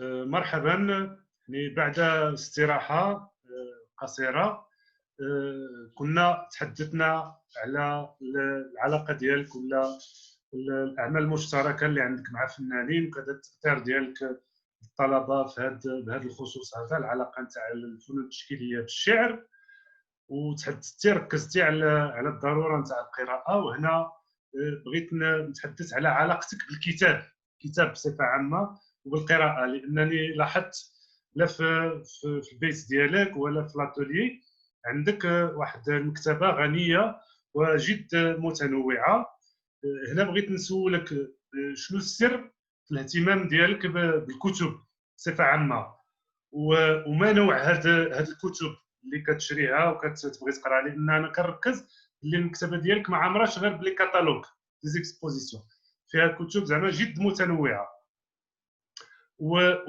مرحبا. يعني بعد استراحة قصيرة، كنا تحدثنا على العلاقة ديالك ولا الأعمال المشتركة اللي عندك مع فنانين، وكذا التأثير ديالك الطلبة بهذا الخصوص، هذا العلاقة نتاع الفنون التشكيلية بالشعر. وتحدثتي ركزتي على الضرورة نتاع القراءة، وهنا بغيت نتحدث على علاقتك بالكتاب، الكتاب بصفة عامة وبالقراءة، لأنني لاحظت لا في البيت ديالك ولا في لاتولي عندك واحد المكتبة غنية وجد متنوعة. هنا بغيت نسولك شنو السر في الاهتمام ديالك بالكتب بصفة عامة، وما نوع هاد الكتب اللي كتشريها وكتبغي تقرا، لان انا كنركز اللي المكتبه ديالك ما عامراش غير بلي كاتالوج دي زيكسبوزيسيون، فيها كتب زعما جد متنوعه.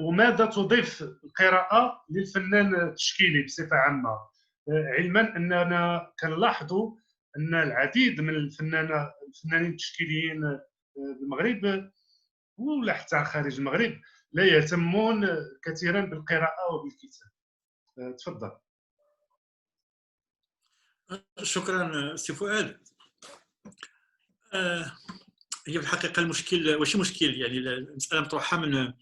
وماذا تضيف القراءه للفنان التشكيلي بصفه عامه، علما اننا كنلاحظوا ان العديد من الفنانين التشكيليين بالمغرب ولا حتى خارج المغرب لا يهتمون كثيرا بالقراءه وبالكتاب. تفضل. شكرا سي فؤاد. هي في الحقيقه المشكل ماشي مشكل، يعني المساله مطروحه من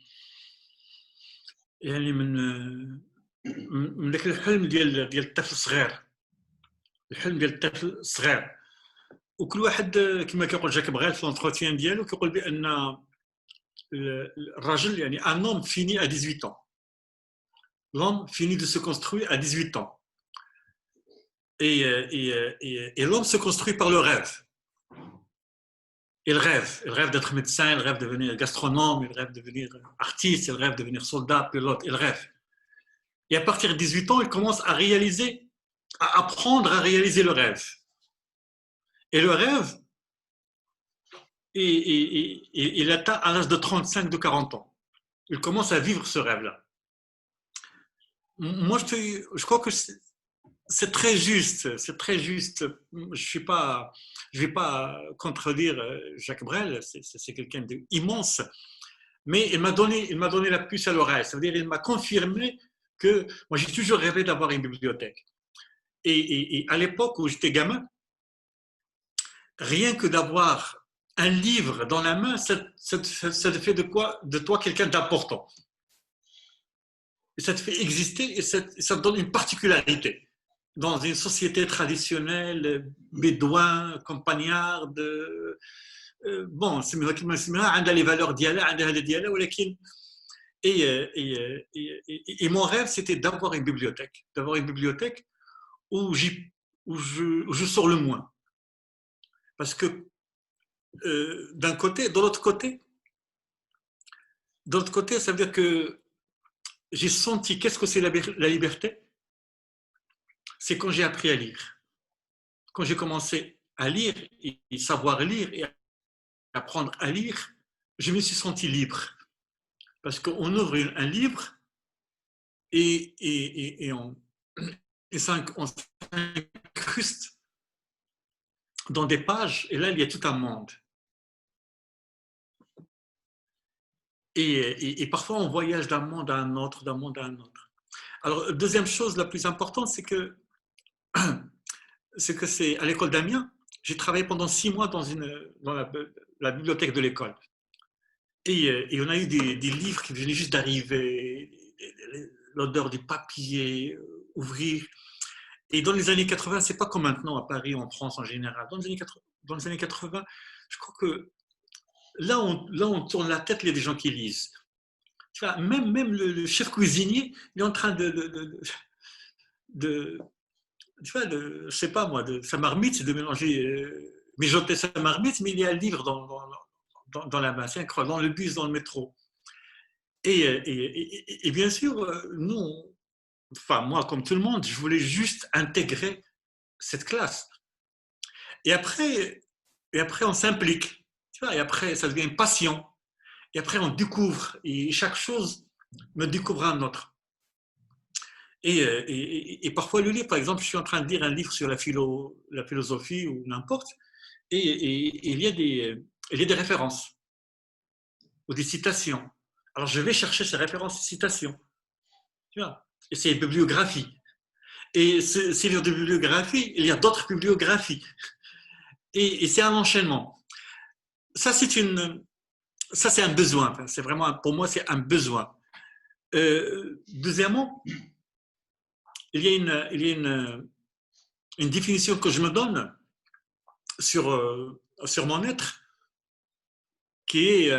ذاك الحلم ديال الطفل الصغير، الحلم ديال الطفل الصغير. وكل واحد كما كيقول جاك بغال في لونتروتيان ديالو كيقول بان الراجل يعني un homme finit à 18 ans. L'homme finit de se construire à 18 ans. Et l'homme se construit par le rêve. Il rêve d'être médecin, il rêve de devenir gastronome, il rêve de devenir artiste, il rêve de devenir soldat, pilote, il rêve. Et à partir de 18 ans, il commence à apprendre à réaliser le rêve. Et le rêve, il atteint à l'âge de 35, de 40 ans. Il commence à vivre ce rêve-là. Moi, je crois que c'est très juste, c'est très juste. Je vais pas contredire Jacques Brel, c'est quelqu'un d'immense, mais il m'a donné la puce à l'oreille. Ça veut dire, il m'a confirmé que moi j'ai toujours rêvé d'avoir une bibliothèque. Et à l'époque où j'étais gamin, rien que d'avoir un livre dans la main, ça te fait de toi quelqu'un d'important. Et ça te fait exister et ça te donne une particularité. Dans une société traditionnelle, bédouin, campagnarde, bon, عندها les valeurs ديالها, عندها les ديالها, ولكن et mon rêve c'était d'avoir une bibliothèque où je sors le moins, parce que d'un côté, de l'autre côté, ça veut dire que j'ai senti qu'est-ce que c'est la liberté. C'est quand j'ai appris à lire. Quand j'ai commencé à lire et savoir lire et apprendre à lire, je me suis senti libre. Parce qu'on ouvre un livre et on s'incruste dans des pages, et là, il y a tout un monde. Et parfois, on voyage d'un monde à un autre, d'un monde à un autre. Alors, deuxième chose la plus importante, c'est que c'est à l'école d'Amiens, j'ai travaillé pendant 6 mois dans la bibliothèque de l'école. Et on a eu des livres qui venaient juste d'arriver, l'odeur du papier, ouvrir. Et dans les années 80, c'est pas comme maintenant à Paris, en France en général. Dans les années 80, je crois que là on tourne la tête, il y a des gens qui lisent. Tu vois, même le chef cuisinier, il est en train tu vois, je sais pas moi, de sa marmite, c'est de mélanger, mijoter sa marmite, mais il y a un livre dans la main, c'est incroyable, dans le bus, dans le métro. Et bien sûr, nous, enfin moi comme tout le monde, je voulais juste intégrer cette classe. Et après on s'implique, tu vois, et après ça devient une passion. Et après on découvre, et chaque chose me découvre un autre. Et parfois le livre, par exemple, je suis en train de lire un livre sur la philosophie ou n'importe, et il y a des références ou des citations. Alors, je vais chercher ces références et citations. Tu vois, et ces bibliographies. Et ces livres de bibliographie, il y a d'autres bibliographies. Et c'est un enchaînement. Ça, c'est un besoin. Enfin, c'est vraiment, pour moi, c'est un besoin. Deuxièmement, il y a une définition que je me donne sur mon être qui est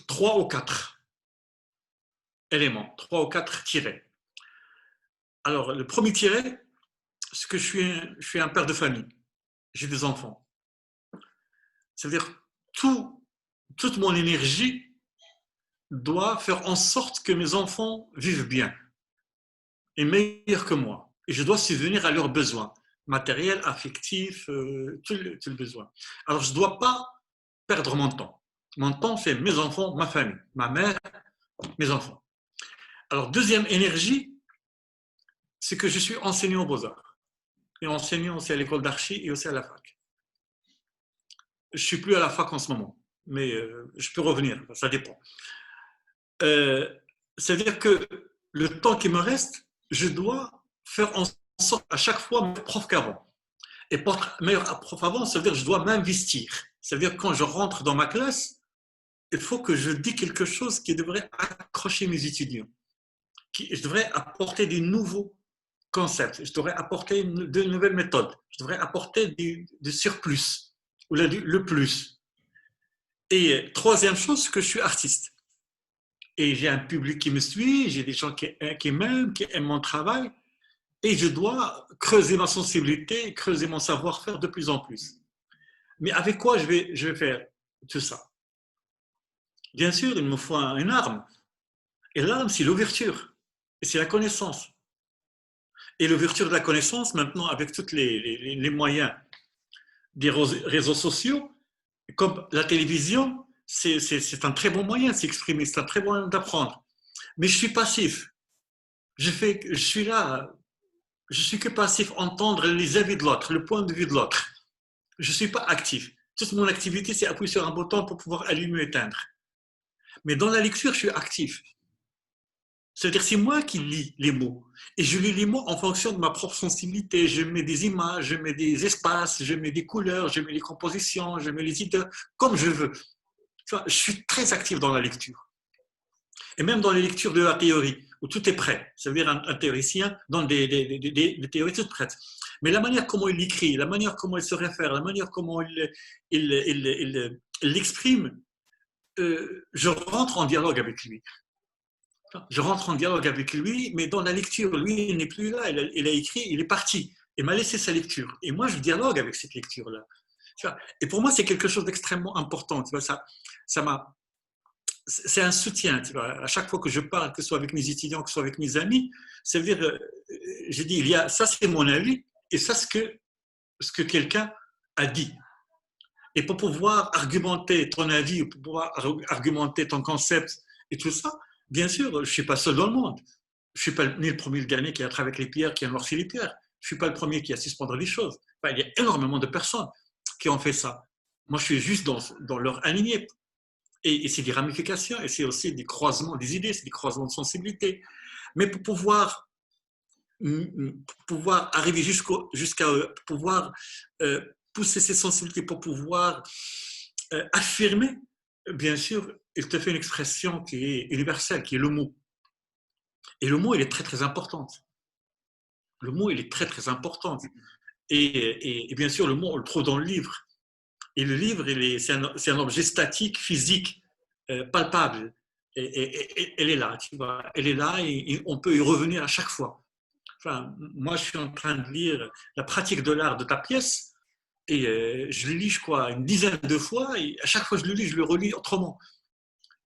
3 ou 4 éléments, 3 ou 4 tirets. Alors, le premier tiret, c'est que je suis un père de famille. J'ai des enfants. C'est-à-dire, toute mon énergie doit faire en sorte que mes enfants vivent bien et meilleurs que moi. Et je dois subvenir à leurs besoins matériels, affectifs, tout le besoin. Alors, je ne dois pas perdre mon temps. Mon temps, c'est mes enfants, ma famille, ma mère, mes enfants. Alors, deuxième énergie, c'est que je suis enseignant aux Beaux-Arts. Et enseignant aussi à l'école d'archi et aussi à la fac. Je ne suis plus à la fac en ce moment, mais je peux revenir, ça dépend. C'est-à-dire que le temps qui me reste, je dois faire en sorte à chaque fois meilleur prof qu'avant. Et pour être meilleur prof avant, ça veut dire que je dois m'investir. Ça veut dire que quand je rentre dans ma classe, il faut que je dise quelque chose qui devrait accrocher mes étudiants. Je devrais apporter des nouveaux concepts, je devrais apporter de nouvelles méthodes, je devrais apporter du surplus, ou le plus. Et troisième chose, que je suis artiste. Et j'ai un public qui me suit, j'ai des gens qui m'aiment, qui aiment mon travail, et je dois creuser ma sensibilité, creuser mon savoir-faire de plus en plus. Mais avec quoi je vais faire tout ça? Bien sûr, il me faut une arme. Et l'arme, c'est l'ouverture, et c'est la connaissance. Et l'ouverture de la connaissance, maintenant, avec tous les moyens des réseaux sociaux, comme la télévision, c'est un très bon moyen de s'exprimer, c'est un très bon moyen d'apprendre. Mais je suis passif. Je suis là, je suis que passif, entendre les avis de l'autre, le point de vue de l'autre. Je ne suis pas actif. Toute mon activité, c'est appuyer sur un bouton pour pouvoir allumer ou éteindre. Mais dans la lecture, je suis actif. C'est-à-dire, c'est moi qui lis les mots. Et je lis les mots en fonction de ma propre sensibilité. Je mets des images, je mets des espaces, je mets des couleurs, je mets les compositions, je mets les idées, comme je veux. Je suis très actif dans la lecture. Et même dans les lectures de la théorie, où tout est prêt. Ça veut dire un théoricien donne des théories toutes prêtes. Mais la manière comment il écrit, la manière comment il se réfère, la manière comment il l'exprime, je rentre en dialogue avec lui. Je rentre en dialogue avec lui, mais dans la lecture, lui, il n'est plus là, il a écrit, il est parti. Il m'a laissé sa lecture. Et moi, je dialogue avec cette lecture-là. Et pour moi, c'est quelque chose d'extrêmement important. C'est un soutien. Tu vois. À chaque fois que je parle, que ce soit avec mes étudiants, que ce soit avec mes amis, ça veut dire, je dis, ça c'est mon avis, et ça ce que quelqu'un a dit. Et pour pouvoir argumenter ton avis, pour pouvoir argumenter ton concept et tout ça, bien sûr, je ne suis pas seul dans le monde. Je ne suis pas ni le premier ni le dernier qui a travaillé avec les pierres, qui a noirci les pierres. Je ne suis pas le premier qui a suspendre les choses. Enfin, il y a énormément de personnes qui ont fait ça. Moi, je suis juste dans leur alignée. Et c'est des ramifications, et c'est aussi des croisements des idées, c'est des croisements de sensibilité. Mais pour pouvoir arriver jusqu'à pouvoir pousser ces sensibilités, pour pouvoir affirmer, bien sûr, il te fait une expression qui est universelle, qui est le mot. Et le mot, il est très, très important. Le mot, il est très, très important. Et bien sûr, le mot, on le trouve dans le livre. Et le livre, c'est un objet statique, physique, palpable. Et elle est là, tu vois. Elle est là et on peut y revenir à chaque fois. Enfin, moi, je suis en train de lire La pratique de l'art de ta pièce et je le lis, je crois, une dizaine de fois et à chaque fois que je le lis, je le relis autrement.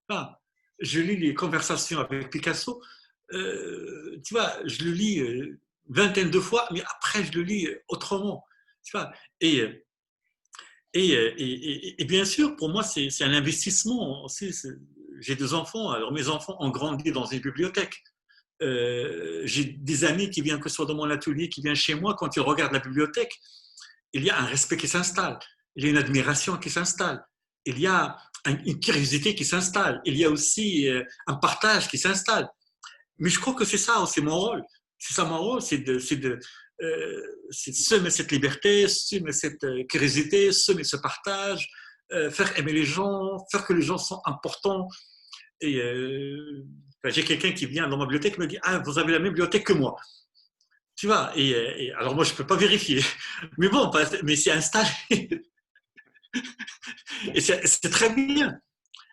Enfin, je lis les conversations avec Picasso, tu vois, je le lis une vingtaine de fois, mais après, je le lis autrement. Tu vois, et bien sûr, pour moi, c'est un investissement aussi. J'ai deux enfants, alors mes enfants ont grandi dans une bibliothèque. J'ai des amis qui viennent, que ce soit dans mon atelier, qui viennent chez moi, quand ils regardent la bibliothèque, il y a un respect qui s'installe, il y a une admiration qui s'installe, il y a une curiosité qui s'installe. Il y a aussi un partage qui s'installe. Mais je crois que c'est ça, c'est mon rôle. C'est ça mon rôle, c'est de semer cette liberté, semer cette curiosité, semer ce partage, faire aimer les gens, faire que les gens sont importants. Et j'ai quelqu'un qui vient dans ma bibliothèque et me dit « Ah, vous avez la même bibliothèque que moi ». Tu vois, et alors moi, je ne peux pas vérifier. Mais bon, mais c'est installé. Et c'est très bien.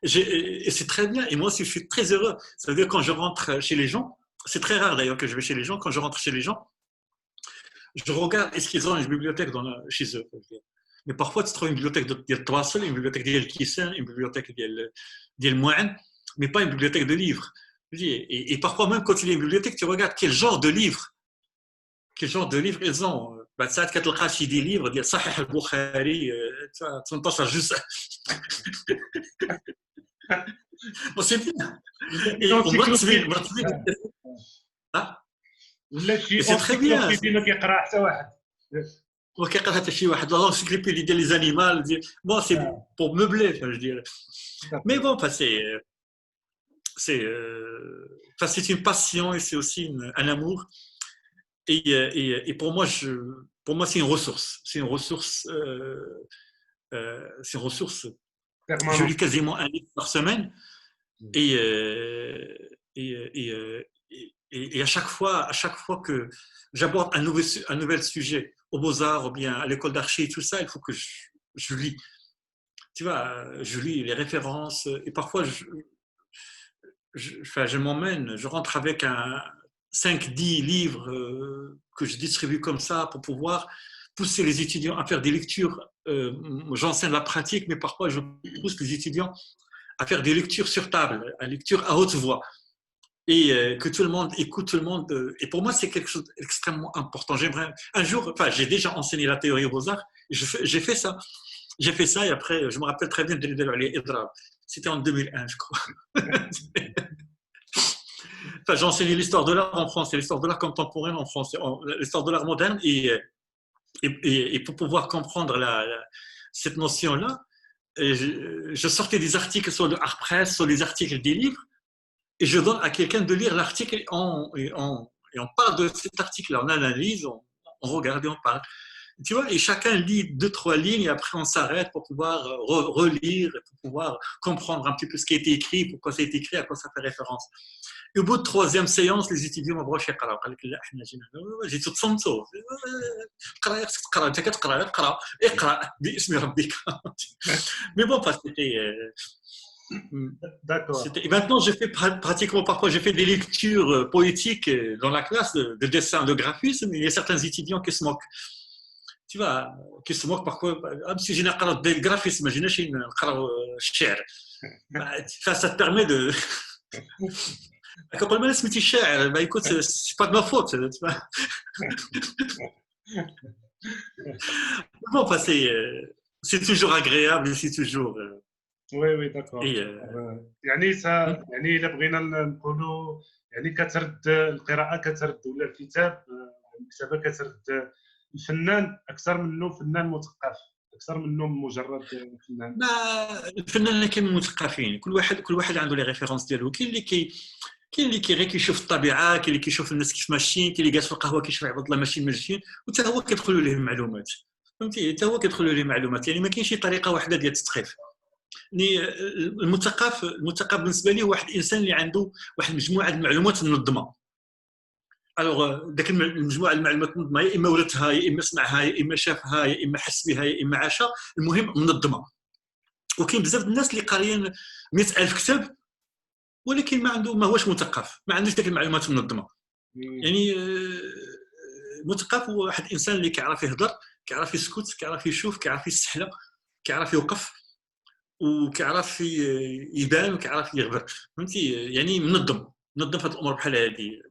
Et c'est très bien. Et moi aussi, je suis très heureux. Ça veut dire quand je rentre chez les gens, c'est très rare d'ailleurs que je vais chez les gens. Quand je rentre chez les gens, je regarde est-ce qu'ils ont une bibliothèque chez eux. Mais parfois, tu trouves une bibliothèque de Twassel, une bibliothèque de Kissin, une bibliothèque de Mouan, mais pas une bibliothèque de livres. Et parfois, même quand il y a une bibliothèque, tu regardes quel genre de livres ils ont. بعد ساعات كتلقى شي دي ليفر ديال صحيح البخاري 18 جزء. C'est bien. Et ولا شي c'est très bien. ما كيقرا حتى واحد. وكيقرا حتى شي واحد. L'encyclopédie ديال les animaux. Bon, c'est pour meubler, je dirais. Mais bon, c'est une passion et c'est aussi un amour. Et pour moi, c'est une ressource. C'est une ressource. C'est une ressource. Je lis quasiment un livre par semaine. Et à chaque fois que j'aborde un nouvel sujet aux Beaux-Arts ou bien à l'école d'archi et tout ça, il faut que je lis. Tu vois, je lis les références et parfois je m'emmène, je rentre avec 5-10 livres que je distribue comme ça pour pouvoir pousser les étudiants à faire des lectures. J'enseigne la pratique, mais parfois je pousse les étudiants à faire des lectures sur table, à lecture à haute voix. Et que tout le monde écoute, tout le monde. Et pour moi, c'est quelque chose d'extrêmement important. J'aimerais un jour, j'ai déjà enseigné la théorie aux Beaux-Arts, j'ai fait ça. J'ai fait ça et après, je me rappelle très bien de l'Idrab. C'était en 2001, je crois. J'ai enseigné l'histoire de l'art en français, l'histoire de l'art contemporain en français, l'histoire de l'art moderne. Et pour pouvoir comprendre cette notion-là, je sortais des articles sur le art presse, sur les articles des livres, et je donne à quelqu'un de lire l'article et on parle de cet article-là, on analyse, on regarde et on parle. Tu vois, et chacun lit 2-3 lignes et après on s'arrête pour pouvoir relire, pour pouvoir comprendre un petit peu ce qui a été écrit, pourquoi ça a été écrit, à quoi ça fait référence. Et au bout de 3e séance, les étudiants m'ont dit j'ai tout senti. Mais bon, D'accord. Et maintenant, je fais pratiquement parfois, j'ai fait des lectures poétiques dans la classe de dessin, de graphisme, mais il y a certains étudiants qui se moquent. Tu vois, qui se moquent parfois. Si j'ai un graphisme, j'ai un cher. Ça te permet de. قبل ما سميتي الشاعر ما écoute c'est pas de ma faute tu vois. Bon, c'est toujours agréable, c'est toujours. Oui, d'accord. يعني يعني الا بغينا نقولوا يعني كترد القراءه كترد ولا الكتاب المكتبه كترد الفنان اكثر منه فنان مثقف اكثر منه مجرد فنان. الفنان كاين مثقفين كل واحد عنده لي ريفيرونس ديالو. كاين اللي غير كيشوف الطبيعه، كاين اللي كيشوف الناس كيف ماشيين، كاين اللي جالس في القهوه كيشوف عباد الله ماشيين وحتى هو كيدخلوا ليه المعلومات. فهمتي، حتى هو كيدخلوا ليه المعلومات. يعني ما كاينش شي طريقه واحده ديال التثقيف. يعني المثقف بالنسبه لي هو واحد الانسان اللي عنده واحد مجموعه المعلومات منظمه. الوغ داك المجموعه المعلومات منظمه، يا اما ولدها، يا اما سمعها، يا اما شافها، يا اما حس بها، يا اما عاشها، المهم منظمه. وكاين بزاف الناس اللي قاريين 100,000 كتاب ولكن ما هوش مثقف، ما عندوش داك المعلومات المنظمه. يعني مثقف هو واحد الانسان اللي كيعرف يهضر، كيعرف يسكت، كيعرف يشوف، كيعرف يستحلى، كيعرف يوقف وكيعرف يبان وكيعرف يغبر. فهمتي، يعني منظم في هاد الامور بحال هذه.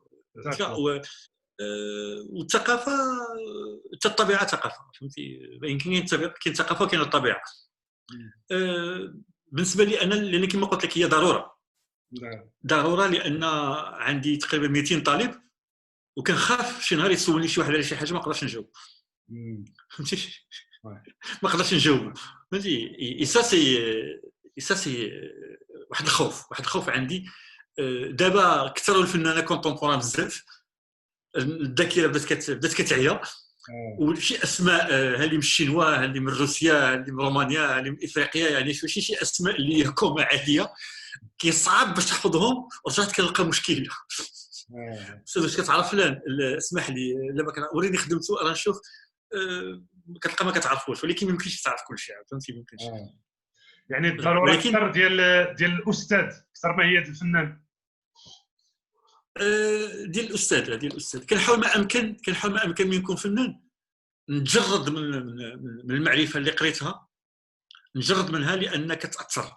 والثقافه حتى الطبيعه ثقافه. فهمتي، كاين ثقافه وكاين الطبيعه. بالنسبه لي انا، لان كما قلت لك هي ضروره لان عندي تقريبا 200 طالب وكنخاف شي نهار يسولني شي واحد على شي حاجه ما نقدرش نجاوب. فهمتي، ما نقدرش نجاوب. فهمتي، اي سا سي ça c'est واحد الخوف عندي. دابا كثروا الفنانه كونتمبوران بزاف، الذاكره بدات كتعيا، وشي اسماء اللي من الشينوا، اللي من روسيا، اللي من رومانيا، اللي من افريقيا، يعني شي اسماء اللي كوما عاديه كيصعب باش تحفظهم، ورجعت كنلقى مشكل. واش كتعرف فلان؟ اسمح لي، لما وريني خدمته راه نشوف، كتلقى ما كتعرفوش، ولكن ما يمكنش تعرف كل شيء، فهمتي؟ ما يمكنش. يعني الضروره اكثر ديال الاستاذ اكثر ما هي ديال الفنان. ديال الاستاذ كنحاول ما امكن من نكون فنان، نتجرد من المعرفه اللي قريتها، نجرد منها لانك تاثر.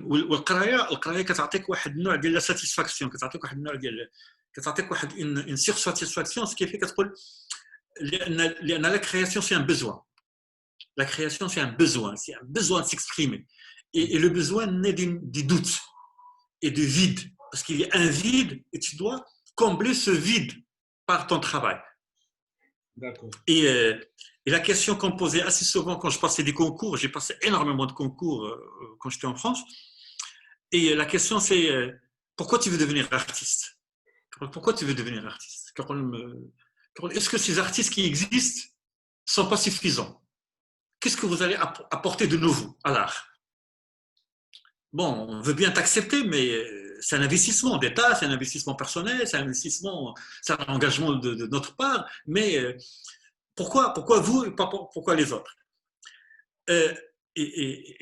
والقرايه كتعطيك واحد النوع ديال لا ساتيسفاكسيون، كتعطيك واحد ان سيغ ساتيسفاكسيون، سكيفي كتقول لان لا كرياسيون سي ان بوزوان. La création, c'est un besoin de s'exprimer. Et le besoin naît des doutes et du vide. Parce qu'il y a un vide et tu dois combler ce vide par ton travail. D'accord. Et la question qu'on me posait assez souvent quand je passais des concours, j'ai passé énormément de concours quand j'étais en France, et la question c'est pourquoi tu veux devenir artiste? Pourquoi tu veux devenir artiste? Est-ce que ces artistes qui existent ne sont pas suffisants? Qu'est-ce que vous allez apporter de nouveau à l'art? Bon, on veut bien t'accepter, mais c'est un investissement d'État, c'est un investissement personnel, c'est un engagement de notre part, mais pourquoi vous et pas pourquoi les autres?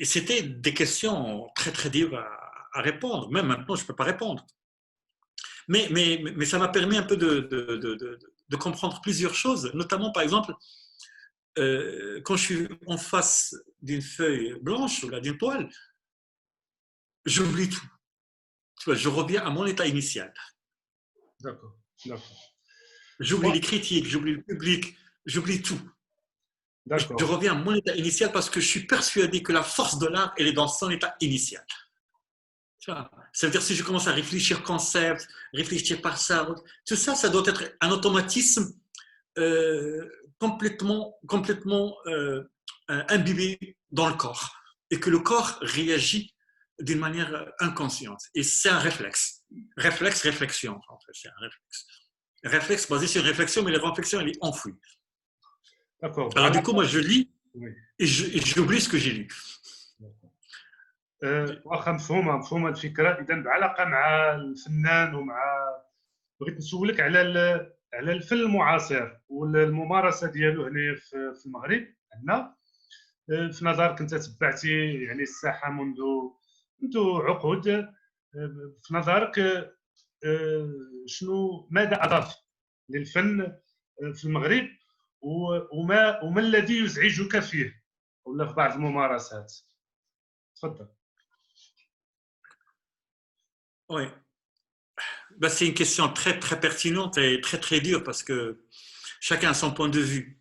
Et c'était des questions très très dures à répondre. Même maintenant, je ne peux pas répondre. Mais ça m'a permis un peu de comprendre plusieurs choses, notamment par exemple, quand je suis en face d'une feuille blanche ou d'une toile, j'oublie tout. Tu vois, je reviens à mon état initial. D'accord. J'oublie les critiques, j'oublie le public, j'oublie tout. Je reviens à mon état initial parce que je suis persuadé que la force de l'art, elle est dans son état initial. Tu vois, ça veut dire si je commence à réfléchir concept, réfléchir par ça, tout ça, ça doit être un automatisme complètement imbibé dans le corps, et que le corps réagit d'une manière inconsciente. Et c'est un réflexe. Réflexion, en fait, c'est un réflexe. Réflexe basé sur une réflexion, mais la réflexion, elle est enfouie. D'accord. Alors du coup, moi, je lis et j'oublie ce que j'ai lu. واخا مفهومه الفكره. اذا بعلاقه مع الفنان ومع بغيت نسولك على الفن المعاصر والممارسه ديالو هنا في المغرب عندنا. في نظرك انت تبعتي يعني الساحه منذ عقود، في نظرك ماذا اضاف للفن في المغرب، وما الذي يزعجك فيه ولا في بعض الممارسات؟ تفضل. Oui. Ben, c'est une question très très pertinente et très très dure parce que chacun a son point de vue.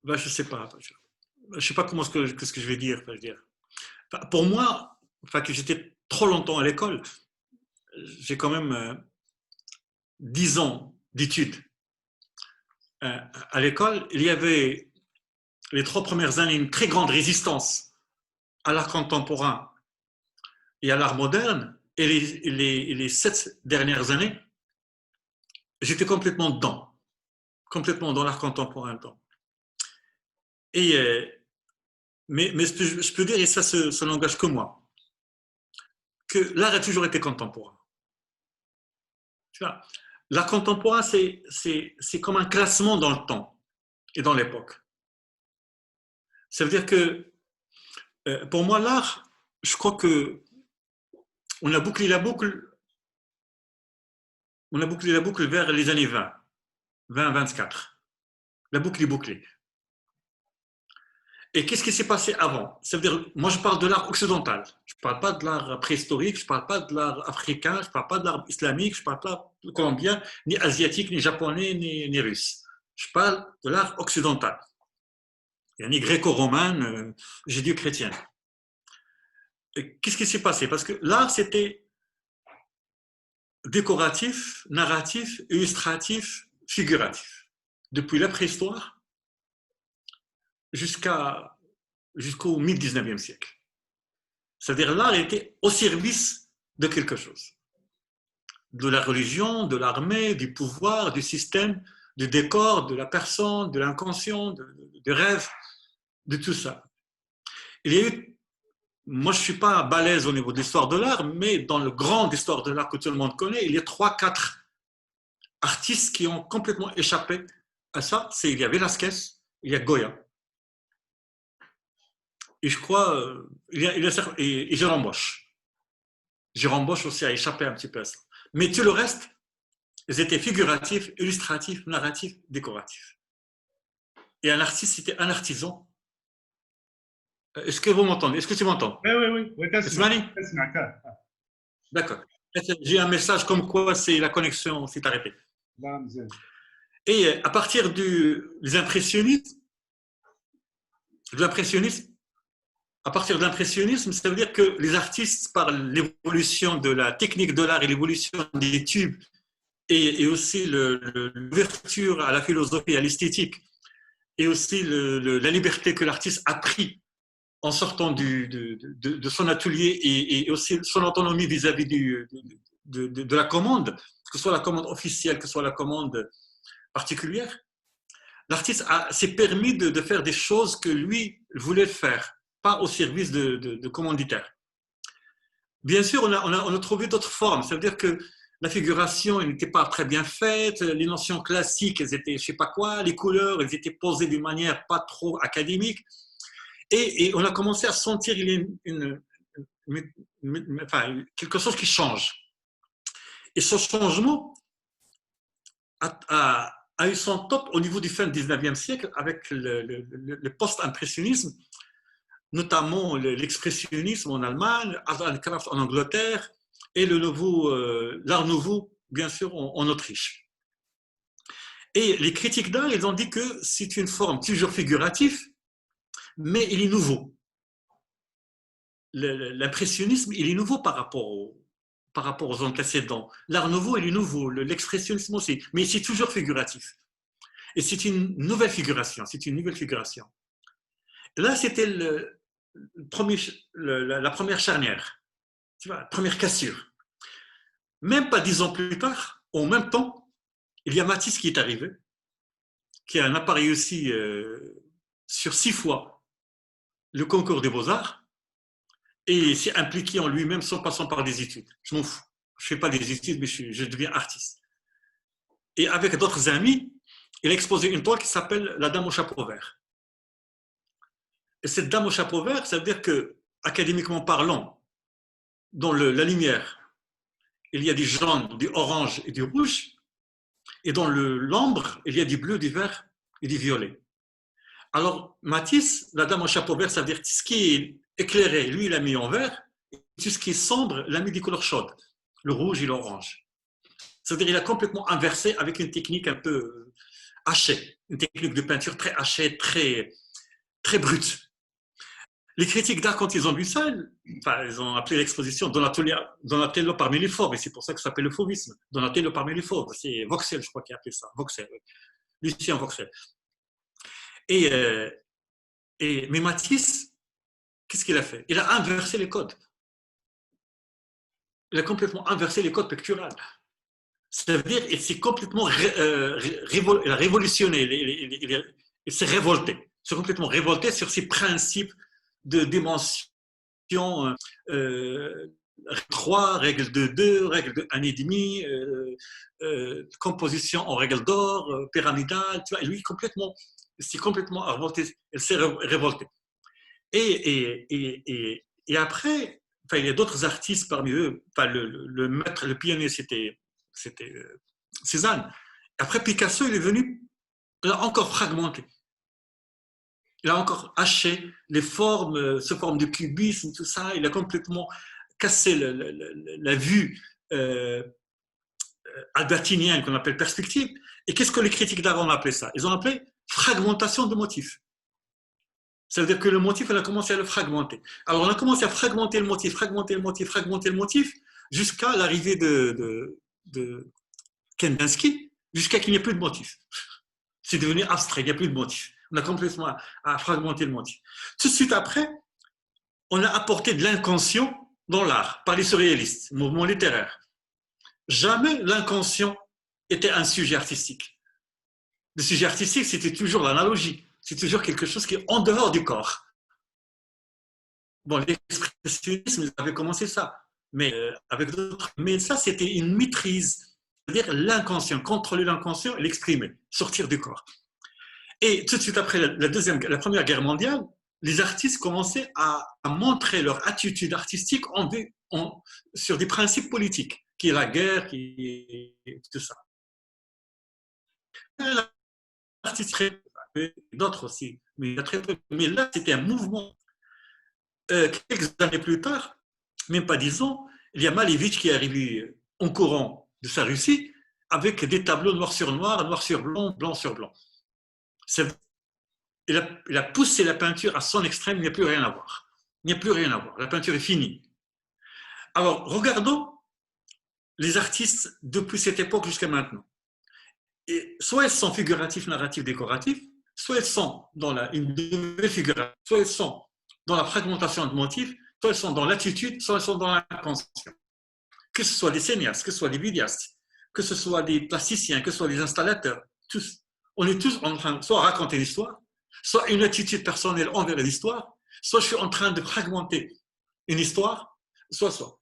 Ben, je sais pas comment ce que je vais dire. Enfin, pour moi, que j'étais trop longtemps à l'école, j'ai quand même 10 ans d'études à l'école. Il y avait les 3 premières années une très grande résistance à l'art contemporain et à l'art moderne, et les 7 dernières années, j'étais complètement dans l'art contemporain dedans. Et mais je peux dire, et ça n'engage que moi, que l'art a toujours été contemporain. Tu vois, l'art contemporain, c'est comme un classement dans le temps et dans l'époque. Ça veut dire que pour moi, l'art, je crois que on a bouclé la boucle vers les années 20-24. La boucle est bouclée. Et qu'est-ce qui s'est passé avant? Ça veut dire, moi je parle de l'art occidental. Je ne parle pas de l'art préhistorique, je ne parle pas de l'art africain, je ne parle pas de l'art islamique, je ne parle pas de colombien, ni asiatique, ni japonais, ni russe. Je parle de l'art occidental. Il y a ni gréco-romaine, judéo-chrétienne. Qu'est-ce qui s'est passé? Parce que l'art, c'était décoratif, narratif, illustratif, figuratif. depuis la préhistoire jusqu'au mi-19e siècle. C'est-à-dire l'art était au service de quelque chose. De la religion, de l'armée, du pouvoir, du système, du décor, de la personne, de l'inconscient, du rêve, de tout ça. Il y a eu, moi je ne suis pas balèze au niveau de l'histoire de l'art, mais dans le grand histoire de l'art que tout le monde connaît, il y a 3-4 artistes qui ont complètement échappé à ça. Il y a Velázquez, il y a Goya. Et je crois, et Jérôme Bosch. Jérôme Bosch aussi a échappé un petit peu à ça. Mais tout le reste, ils étaient figuratifs, illustratifs, narratifs, décoratifs. Et un artiste, c'était un artisan. Est-ce que vous m'entendez? Est-ce que tu m'entends? Oui, Ismaël? D'accord. J'ai un message comme quoi la connexion s'est arrêtée. Et à partir des impressionnistes, à partir de l'impressionnisme, ça veut dire que les artistes, par l'évolution de la technique de l'art et l'évolution des tubes, et aussi l'ouverture à la philosophie et à l'esthétique, et aussi la liberté que l'artiste a pris en sortant de son atelier et aussi son autonomie vis-à-vis de la commande, que ce soit la commande officielle, que ce soit la commande particulière, l'artiste s'est permis de faire des choses que lui voulait faire, pas au service de commanditaires. Bien sûr, on a trouvé d'autres formes, ça veut dire que la figuration n'était pas très bien faite, les notions classiques, elles étaient je sais pas quoi, les couleurs, elles étaient posées d'une manière pas trop académique, et on a commencé à sentir qu'il y a quelque chose qui change. Et ce changement a eu son top au niveau du fin du 19e siècle avec le post-impressionnisme, notamment l'expressionnisme en Allemagne, Art and Craft en Angleterre et l'art nouveau, bien sûr, en Autriche. Et les critiques d'art, ils ont dit que c'est une forme toujours figurative, mais il est nouveau. L'impressionnisme, il est nouveau par rapport aux antécédents. L'art nouveau, il est nouveau, l'expressionnisme aussi, mais c'est toujours figuratif. Et c'est une nouvelle figuration, Là, c'était la première charnière, tu vois, la première cassure. Même pas 10 ans plus tard, en même temps, il y a Matisse qui est arrivé, qui a un appareil aussi sur 6 fois le concours des Beaux-Arts, et s'est impliqué en lui-même sans passant par des études. Je m'en fous. Je ne fais pas des études, mais je deviens artiste. Et avec d'autres amis, il a exposé une toile qui s'appelle La Dame au chapeau vert. Et cette Dame au chapeau vert, ça veut dire que, académiquement parlant, dans la lumière, il y a du jaune, du orange et du rouge, et dans l'ombre, il y a du bleu, du vert et du violet. Alors, Matisse, La Dame au chapeau vert, ça veut dire ce qui est éclairé, lui, il l'a mis en vert, et tout ce qui est sombre, il l'a mis des couleurs chaudes, le rouge et l'orange. C'est-à-dire qu'il a complètement inversé avec une technique un peu hachée, une technique de peinture très hachée, très, très brute. Les critiques d'art, quand ils ont vu ça, ils ont appelé l'exposition Donatello parmi les fauves, et c'est pour ça que ça s'appelle le fauvisme. Donatello parmi les fauves, c'est Vauxhall, je crois qu'il a appelé ça, Vauxhall, Lucien Vauxhall. Mais Matisse, qu'est-ce qu'il a fait? Il a inversé les codes. Il a complètement inversé les codes picturaux. Ça veut dire qu'il s'est complètement il a révolutionné, il s'est révolté. Il s'est complètement révolté sur ses principes de dimension 3, règle de 2, règle de 1,5, composition en règle d'or, pyramidale. Tu vois, lui, il s'est complètement révolté. Il s'est révolté. Et après, il y a d'autres artistes parmi eux. Le maître, le pionnier, c'était Cézanne. Après, Picasso, il est venu, il a encore fragmenté. Il a encore haché les formes, ce forme de cubisme, tout ça. Il a complètement cassé la vue albertinienne qu'on appelle perspective. Et qu'est-ce que les critiques d'art ont appelé ça? Ils ont appelé fragmentation de motifs. Ça veut dire que le motif, on a commencé à le fragmenter. Alors, on a commencé à fragmenter le motif, jusqu'à l'arrivée de Kandinsky, jusqu'à qu'il n'y ait plus de motif. C'est devenu abstrait, il n'y a plus de motif. On a complètement fragmenté le motif. Tout de suite après, on a apporté de l'inconscient dans l'art, par les surréalistes, mouvement littéraire. Jamais l'inconscient était un sujet artistique. Le sujet artistique, c'était toujours l'analogie. C'est toujours quelque chose qui est en dehors du corps. Bon, l'expressionnisme, ils avaient commencé ça, mais avec d'autres. Mais ça, c'était une maîtrise, c'est-à-dire l'inconscient, contrôler l'inconscient et l'exprimer, sortir du corps. Et tout de suite après la Première Guerre mondiale, les artistes commençaient à montrer leur attitude artistique sur des principes politiques, qui est la guerre, qui est tout ça. L'artiste, d'autres aussi, mais il y a très peu. Mais là, c'était un mouvement. Quelques années plus tard, même pas 10 ans, il y a Malevich qui est arrivé en courant de sa Russie avec des tableaux noir sur noir, noir sur blanc, blanc sur blanc. Il a poussé la peinture à son extrême, il n'y a plus rien à voir. Il n'y a plus rien à voir, la peinture est finie. Alors, regardons les artistes depuis cette époque jusqu'à maintenant. Et soit ils sont figuratifs, narratifs, décoratifs, soit ils sont dans une nouvelle figuration, soit ils sont dans la fragmentation de motifs, soit ils sont dans l'attitude, soit ils sont dans l'inconscient. Que ce soit des cinéastes, que ce soit des vidéastes, que ce soit des plasticiens, que ce soit des installateurs, tous. On est tous en train de soit raconter l'histoire, soit une attitude personnelle envers l'histoire, soit je suis en train de fragmenter une histoire, soit.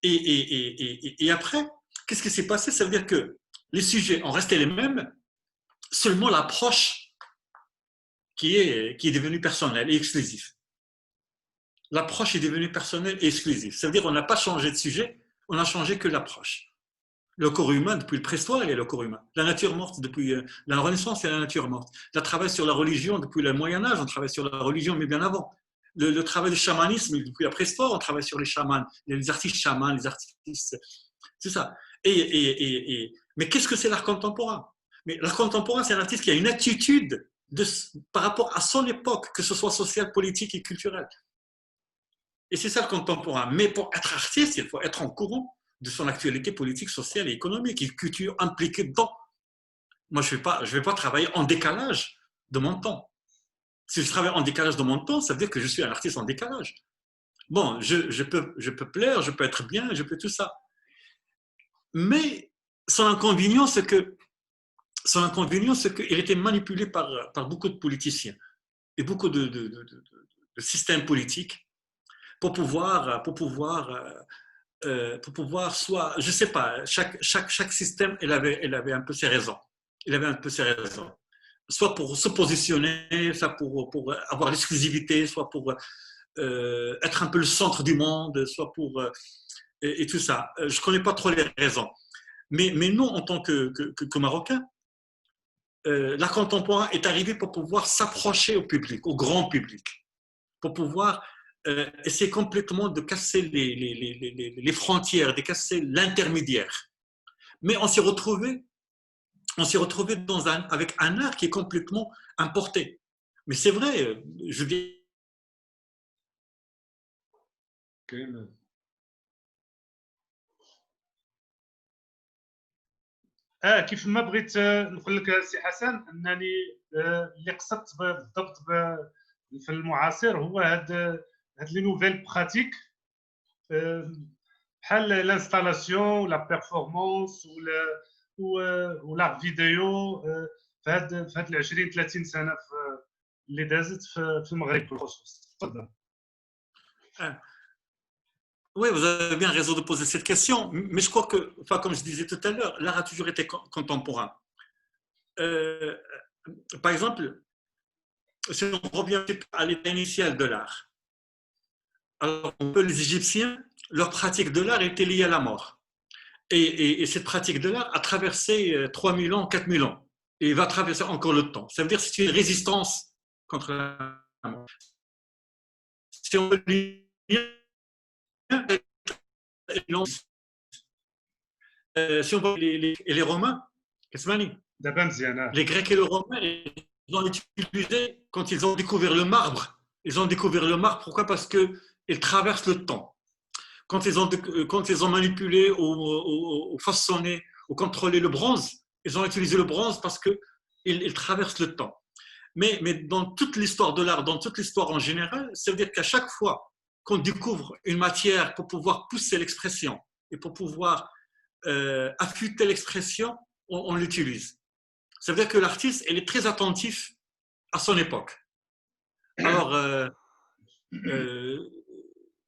Et après, qu'est-ce qui s'est passé? Ça veut dire que les sujets ont resté les mêmes, seulement l'approche qui est devenue personnelle et exclusive. L'approche est devenue personnelle et exclusive. Ça veut dire qu'on n'a pas changé de sujet, on n'a changé que l'approche. Le corps humain, depuis le préhistoire, il y a le corps humain. La nature morte, depuis la Renaissance, il y a la nature morte. Le travail sur la religion, depuis le Moyen-Âge, on travaille sur la religion, mais bien avant. Le travail du chamanisme, depuis la préhistoire, on travaille sur les chamans, les artistes chamans, les artistes. C'est ça. Mais qu'est-ce que c'est l'art contemporain? Mais l'art contemporain, c'est un artiste qui a une attitude par rapport à son époque, que ce soit sociale, politique et culturelle. Et c'est ça le contemporain. Mais pour être artiste, il faut être en courant de son actualité politique, sociale et économique, et culture impliquée dedans. Moi, je ne vais pas travailler en décalage de mon temps. Si je travaille en décalage de mon temps, ça veut dire que je suis un artiste en décalage. Bon, je peux plaire, je peux être bien, je peux tout ça. Mais son inconvénient, c'est qu'il était manipulé par beaucoup de politiciens et beaucoup de systèmes politiques pour pouvoir soit, je ne sais pas, chaque système, il avait un peu ses raisons. Il avait un peu ses raisons. Soit pour se positionner, soit pour avoir l'exclusivité, soit pour être un peu le centre du monde, soit pour... et tout ça. Je ne connais pas trop les raisons. Mais nous, en tant que Marocains, l'art contemporain est arrivé pour pouvoir s'approcher au public, au grand public, pour pouvoir essayer complètement de casser les frontières, de casser l'intermédiaire. Mais on s'est retrouvé avec un art qui est complètement importé. Mais c'est vrai, je dis. كيف ما بغيت نقول لك سي حسن انني اللي قصدت بالضبط في المعاصر هو هاد لي نوفيل براتيك بحال لانستالاسيون ولا بيرفورمانس ولا فيديو في هاد 20 30 سنه اللي دازت في المغرب بالخصوص. تفضل. Oui, vous avez bien raison de poser cette question, mais je crois que, enfin, comme je disais tout à l'heure, l'art a toujours été contemporain. Par exemple, si on revient à l'état initial de l'art, alors les Égyptiens, leur pratique de l'art était liée à la mort. Et cette pratique de l'art a traversé 3000 ans, 4000 ans, et va traverser encore le temps. Ça veut dire que c'est une résistance contre la mort. Si on si on voit les Romains, les Grecs et les Romains, ils ont utilisé, quand ils ont découvert le marbre, pourquoi? Parce qu'ils traversent le temps. Quand ils ont manipulé ou façonné ou contrôlé le bronze, ils ont utilisé le bronze parce qu'ils il traverse le temps. Mais dans toute l'histoire de l'art, dans toute l'histoire en général, ça veut dire qu'à chaque fois qu'on découvre une matière pour pouvoir pousser l'expression et pour pouvoir affûter l'expression, on l'utilise. Ça veut dire que l'artiste, il est très attentif à son époque. Alors,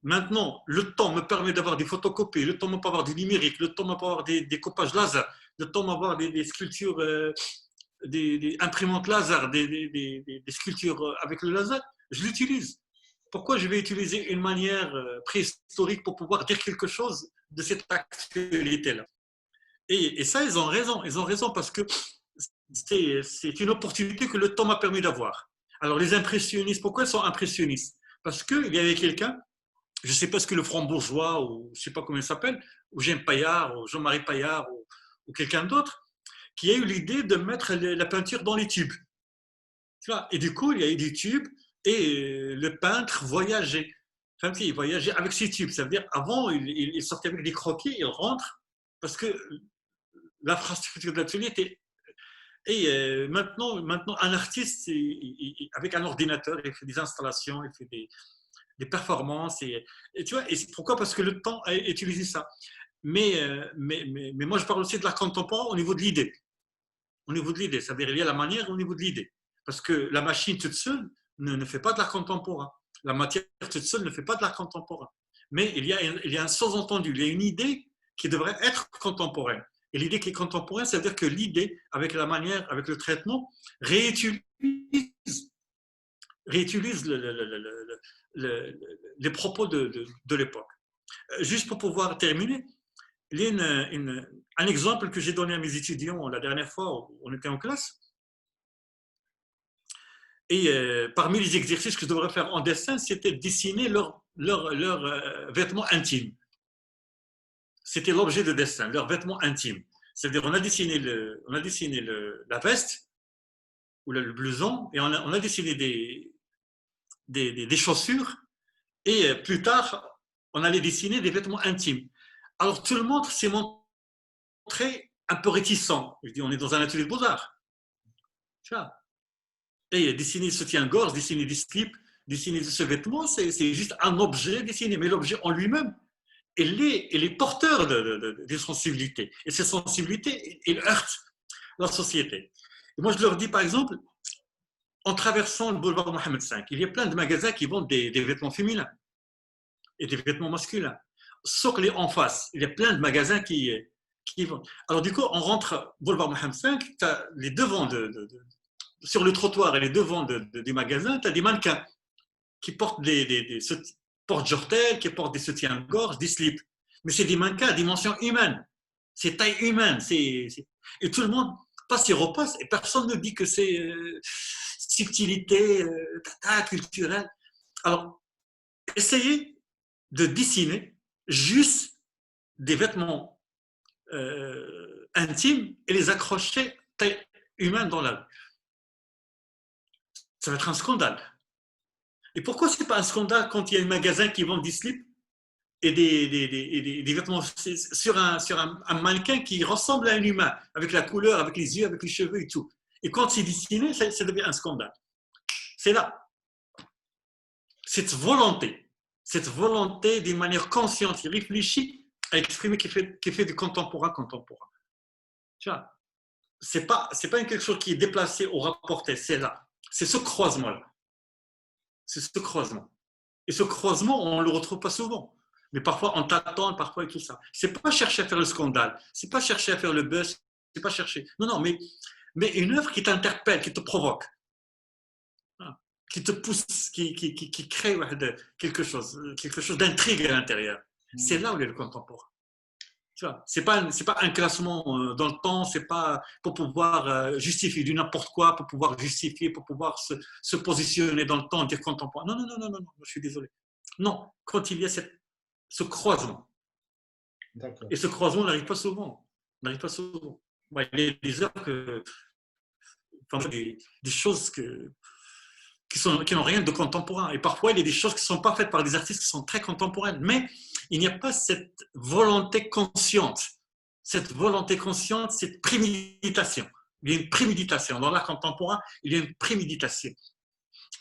maintenant, le temps me permet d'avoir des photocopies, le temps me permet d'avoir du numérique, le temps me permet d'avoir des coupages laser, le temps me permet d'avoir des sculptures, des imprimantes laser, des sculptures avec le laser. Je l'utilise. Pourquoi je vais utiliser une manière préhistorique pour pouvoir dire quelque chose de cette actualité-là? Et ça, ils ont raison. Ils ont raison parce que c'est une opportunité que le temps m'a permis d'avoir. Alors, les impressionnistes, pourquoi ils sont impressionnistes? Parce qu'il y avait quelqu'un, je ne sais pas ce que le Franc-Bourgeois, ou je ne sais pas comment il s'appelle, ou Jean Paillard, ou Jean-Marie Paillard, ou quelqu'un d'autre, qui a eu l'idée de mettre la peinture dans les tubes. Tu vois? Et du coup, il y a eu des tubes, et le peintre voyageait. Enfin, il voyageait avec ses tubes. Ça veut dire, avant, il sortait avec des croquis, il rentre, parce que l'infrastructure de l'atelier était. Et maintenant, un artiste, avec un ordinateur, il fait des installations, il fait des performances. Et tu vois, et pourquoi? Parce que le temps a utilisé ça. Mais moi, je parle aussi de l'art contemporain au niveau de l'idée. Au niveau de l'idée, ça veut dire il y a la manière au niveau de l'idée. Parce que la machine toute seule ne fait pas de l'art contemporain. La matière toute seule ne fait pas de l'art contemporain. Mais il y a un sous-entendu, il y a une idée qui devrait être contemporaine. Et l'idée qui est contemporaine, ça veut dire que l'idée, avec la manière, avec le traitement, réutilise les propos de l'époque. Juste pour pouvoir terminer, il y a un exemple que j'ai donné à mes étudiants la dernière fois où on était en classe. Et parmi les exercices que je devrais faire en dessin, c'était de dessiner leurs vêtements intimes. C'était l'objet de dessin, leurs vêtements intimes. C'est-à-dire, on a dessiné la veste ou le blouson et on a dessiné des chaussures et plus tard, on allait dessiner des vêtements intimes. Alors, tout le monde s'est montré un peu réticent. Je dis, on est dans un atelier de beaux-arts. Tu vois? Et dessiner le soutien-gorge, dessiner des slips, dessiner ce vêtement, c'est juste un objet dessiné. Mais l'objet en lui-même, il est porteur de sensibilités. Et ces sensibilités, il heurte la société. Et moi, je leur dis, par exemple, en traversant le boulevard Mohamed V, il y a plein de magasins qui vendent des vêtements féminins et des vêtements masculins. Sauf que en face, il y a plein de magasins qui vendent. Alors, du coup, on rentre boulevard Mohamed V, tu as les devants sur le trottoir et les devants des magasins, tu as des mannequins qui portent des porte-jortels, qui portent des soutiens-gorge, des slips. Mais c'est des mannequins à dimension humaine. C'est taille humaine. Et tout le monde passe et repasse et personne ne dit que c'est subtilité, culturelle. Alors, essayez de dessiner juste des vêtements intimes et les accrocher taille humaine dans la rue. Ça va être un scandale. Et pourquoi ce n'est pas un scandale quand il y a un magasin qui vend des slips et des vêtements sur un mannequin qui ressemble à un humain, avec la couleur, avec les yeux, avec les cheveux et tout. Et quand c'est dessiné, ça devient un scandale. C'est là. Cette volonté d'une manière consciente et réfléchie à exprimer qui fait du contemporain. Tu vois, c'est pas quelque chose qui est déplacé ou rapporté, c'est là. C'est ce croisement-là. C'est ce croisement. Et ce croisement, on ne le retrouve pas souvent. Mais parfois, on t'attend, parfois et tout ça. C'est pas chercher à faire le scandale, c'est pas chercher à faire le buzz, c'est pas chercher. Non, mais une œuvre qui t'interpelle, qui te provoque, qui te pousse, qui crée quelque chose d'intrigue à l'intérieur. C'est là où est le contemporain. C'est pas un classement dans le temps, c'est pas pour pouvoir justifier du n'importe quoi, pour pouvoir justifier, pour pouvoir se positionner dans le temps, dire contemporain. Non, je suis désolé. Non, quand il y a ce croisement. Et ce croisement n'arrive pas souvent. Il y a des œuvres des choses qui n'ont rien de contemporain. Et parfois, il y a des choses qui ne sont pas faites par des artistes qui sont très contemporaines. Mais il n'y a pas cette volonté consciente, cette préméditation. Il y a une préméditation. Dans l'art contemporain, il y a une préméditation.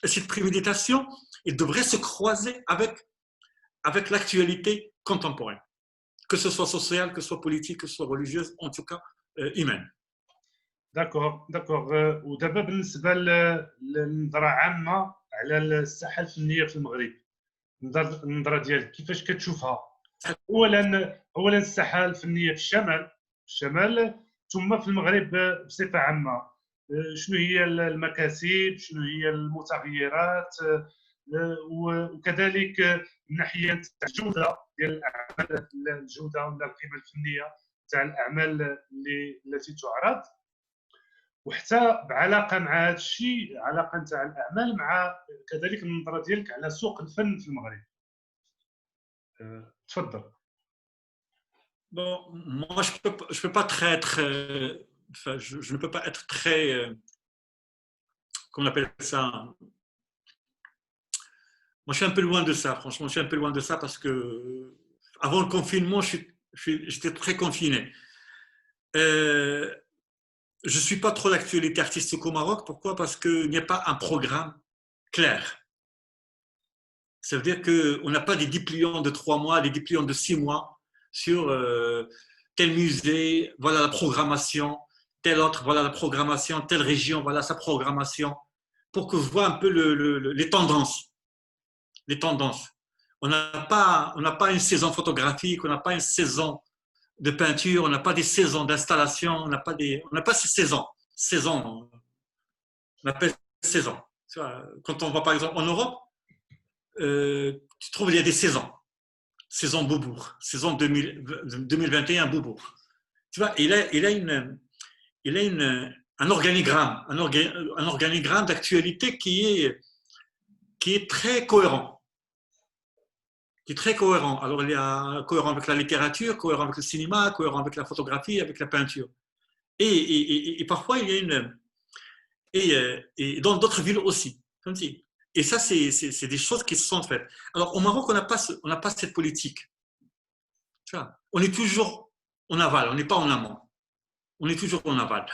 Et cette préméditation, elle devrait se croiser avec l'actualité contemporaine, que ce soit sociale, que ce soit politique, que ce soit religieuse, en tout cas humaine. داكور ودابا بالنسبه للنظره عامه على الساحه الفنيه في المغرب، النظره ديالك كيفاش كتشوفها؟ اولا الساحه الفنيه في الشمال ثم في المغرب بصفه عامه، شنو هي المكاسب، شنو هي المتغيرات، وكذلك من ناحيه الجوده ديال الاعمال، الجوده ولا القيمه الفنيه تاع الاعمال التي تعرض، وحتى بعلاقه مع هذا الشيء، علاقه نتاع الاعمال مع كذلك النظره ديالك على سوق الفن في المغرب. تفضل. Bon, moi, je peux pas je ne peux pas être très, comment on appelle ça? Moi, je suis un peu loin de ça, franchement, je suis un peu loin de ça parce que avant le confinement, j'étais très confiné. Je ne suis pas trop l'actualité artistique au Maroc. Pourquoi? Parce qu'il n'y a pas un programme clair. Ça veut dire qu'on n'a pas des dépliants de 3 mois, des dépliants de 6 mois sur tel musée, voilà la programmation, tel autre, voilà la programmation, telle région, voilà sa programmation, pour que je vois un peu les tendances. Les tendances. On n'a pas une saison photographique, on n'a pas une saison de peinture, on n'a pas des saisons d'installation, on n'a pas ces saisons. On appelle saisons. Quand on va par exemple en Europe, tu trouves il y a des saisons. Saison Beaubourg, saison 2021 Beaubourg. Tu vois, il a un organigramme, un organigramme d'actualité qui est très cohérent. Qui est très cohérent. Alors, il y a cohérent avec la littérature, cohérent avec le cinéma, cohérent avec la photographie, avec la peinture. Et parfois, il y a et dans d'autres villes aussi. Comme si. Et ça, c'est des choses qui se sont faites. Alors, au Maroc, on n'a pas cette politique. Tu vois, on est toujours en aval, on n'est pas en amont. On est toujours en aval.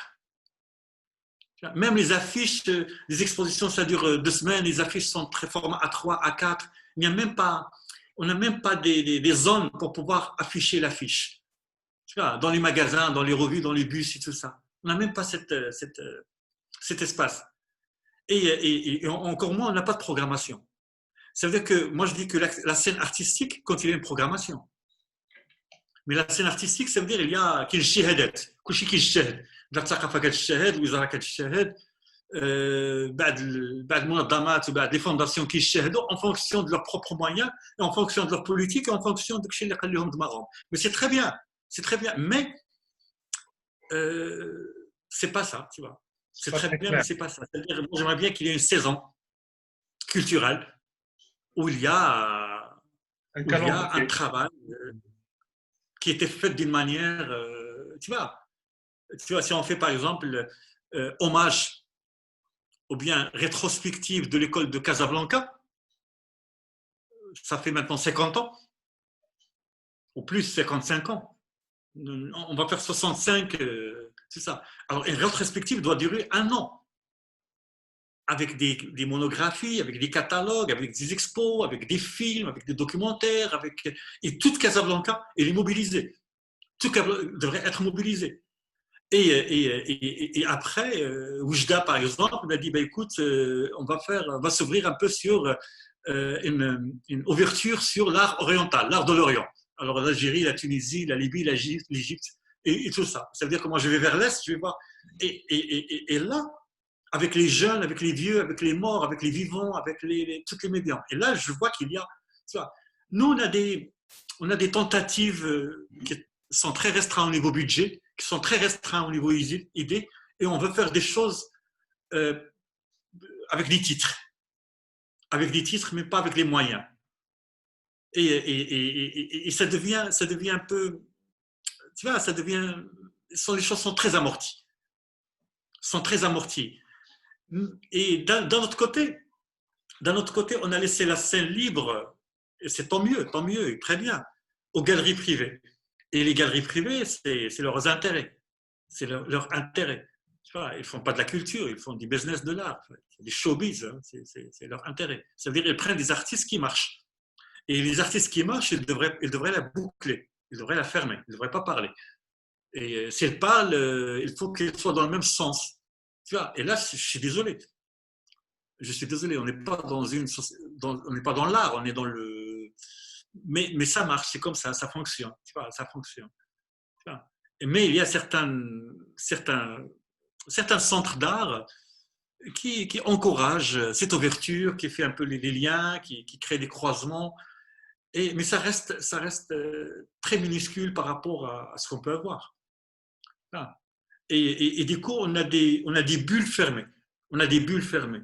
Même les affiches, les expositions, ça dure 2 semaines, les affiches sont très format A3, A4. Il n'y a même pas... On n'a même pas des zones pour pouvoir afficher l'affiche. Tu vois, dans les magasins, dans les revues, dans les bus et tout ça. On n'a même pas cet espace. Et encore moins, on n'a pas de programmation. Ça veut dire que, moi je dis que la scène artistique, quand il y a une programmation. Mais la scène artistique, ça veut dire qu'il y a qu'il shahadat, كلشي كيشاهد. الثقافة كتشاهد، الوزارة كتشاهد. بعد المنظمات وبعد les fondations qui يشاهدوا en fonction de leurs propres moyens et en fonction de leur politique et en fonction de ce اللي قال لهم دماغهم. Mais c'est très bien, mais c'est pas ça, tu vois. C'est très bien, mais c'est pas ça. C'est-à-dire, moi, j'aimerais bien qu'il y ait une saison culturelle où il y a un travail qui était fait d'une manière, tu vois, si on fait par exemple hommage ou bien rétrospective de l'école de Casablanca, ça fait maintenant 50 ans, ou plus 55 ans. On va faire 65, c'est ça. Alors, une rétrospective doit durer 1 an, avec des monographies, avec des catalogues, avec des expos, avec des films, avec des documentaires, et toute Casablanca, elle est mobilisée. Tout devrait être mobilisé. Et après, Oujda, par exemple, m'a dit, écoute, on va s'ouvrir un peu sur une ouverture sur l'art oriental, l'art de l'Orient. Alors l'Algérie, la Tunisie, la Libye, l'Égypte, et tout ça. Ça veut dire que moi, je vais vers l'Est, je vais voir. Et là, avec les jeunes, avec les vieux, avec les morts, avec les vivants, avec toutes les médias. Et là, je vois qu'il y a... Tu vois, nous, on a des tentatives qui sont très restreintes au niveau budget, qui sont très restreints au niveau idée, et on veut faire des choses avec des titres, mais pas avec les moyens. Et ça devient un peu, tu vois, les choses sont très amorties, Et d'un autre côté, on a laissé la scène libre, et c'est tant mieux, très bien, aux galeries privées. Et les galeries privées, c'est leurs intérêts. C'est leur intérêt. Ils ne font pas de la culture, ils font du business de l'art, des showbiz, hein, c'est leur intérêt. Ça veut dire qu'ils prennent des artistes qui marchent. Et les artistes qui marchent, ils devraient la boucler, ils devraient la fermer, ils ne devraient pas parler. Et si elles parlent, il faut qu'elles soient dans le même sens. Tu vois, et là, je suis désolé. Je suis désolé, on n'est pas on n'est pas dans l'art, on est dans le. Mais ça marche, c'est comme ça fonctionne. Tu vois, ça fonctionne. Tu vois. Mais il y a certains centres d'art qui encouragent cette ouverture, qui fait un peu les liens, qui crée des croisements. Mais ça reste très minuscule par rapport à ce qu'on peut avoir. Voilà. Et du coup, on a des bulles fermées. On a des bulles fermées.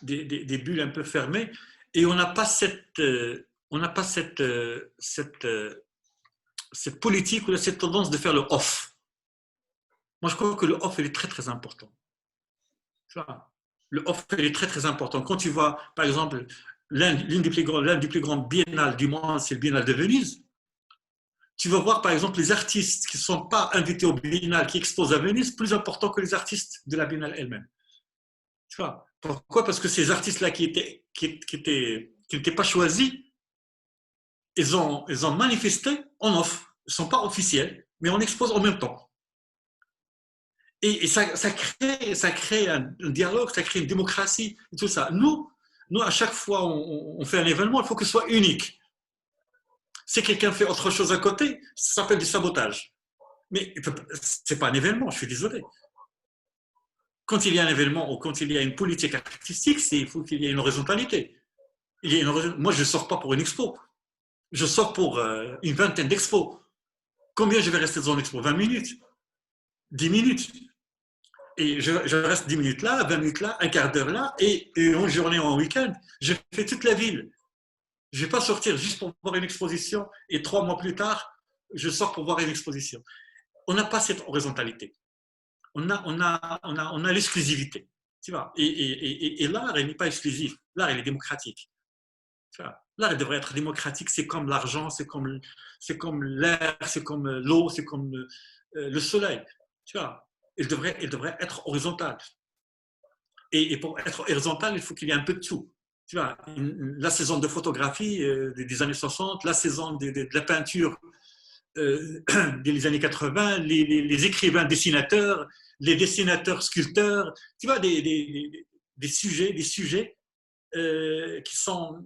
Des bulles un peu fermées. Et on n'a pas cette politique ou cette tendance de faire le off. Moi, je crois que le off, il est très, très important. Tu vois, le off, il est très, très important. Quand tu vois, par exemple, l'un des plus grands biennales du monde, c'est le biennale de Venise. Tu vas voir, par exemple, les artistes qui ne sont pas invités au biennale, qui exposent à Venise, plus importants que les artistes de la biennale elle-même. Tu vois, pourquoi? Parce que ces artistes-là qui n'étaient pas choisis, ils ont manifesté en off. Ils ne sont pas officiels, mais on expose en même temps. Et ça crée un dialogue, ça crée une démocratie, et tout ça. Nous, à chaque fois on fait un événement, il faut que ce soit unique. Si quelqu'un fait autre chose à côté, ça s'appelle du sabotage. Mais ce n'est pas un événement, je suis désolé. Quand il y a un événement ou quand il y a une politique artistique, il faut qu'il y ait une horizontalité. Moi, je ne sors pas pour une expo. Je sors pour une vingtaine d'expos. Combien je vais rester dans l'expo? 20 minutes? 10 minutes? Et je reste 10 minutes là, 20 minutes là, un quart d'heure là, et en journée ou en week-end, je fais toute la ville. Je ne vais pas sortir juste pour voir une exposition et 3 mois plus tard, je sors pour voir une exposition. On n'a pas cette horizontalité. On a l'exclusivité. Tu vois. Et l'art, il n'est pas exclusif. L'art, il est démocratique. Tu vois. L'art, il devrait être démocratique. C'est comme l'argent, c'est comme l'air, c'est comme l'eau, c'est comme le soleil. Tu vois. Il devrait être horizontal. Et pour être horizontal, il faut qu'il y ait un peu de tout. Tu vois, la saison de photographie des années 60, la saison de la peinture des années 80, les écrivains dessinateurs, les dessinateurs sculpteurs, tu vois, des sujets qu'on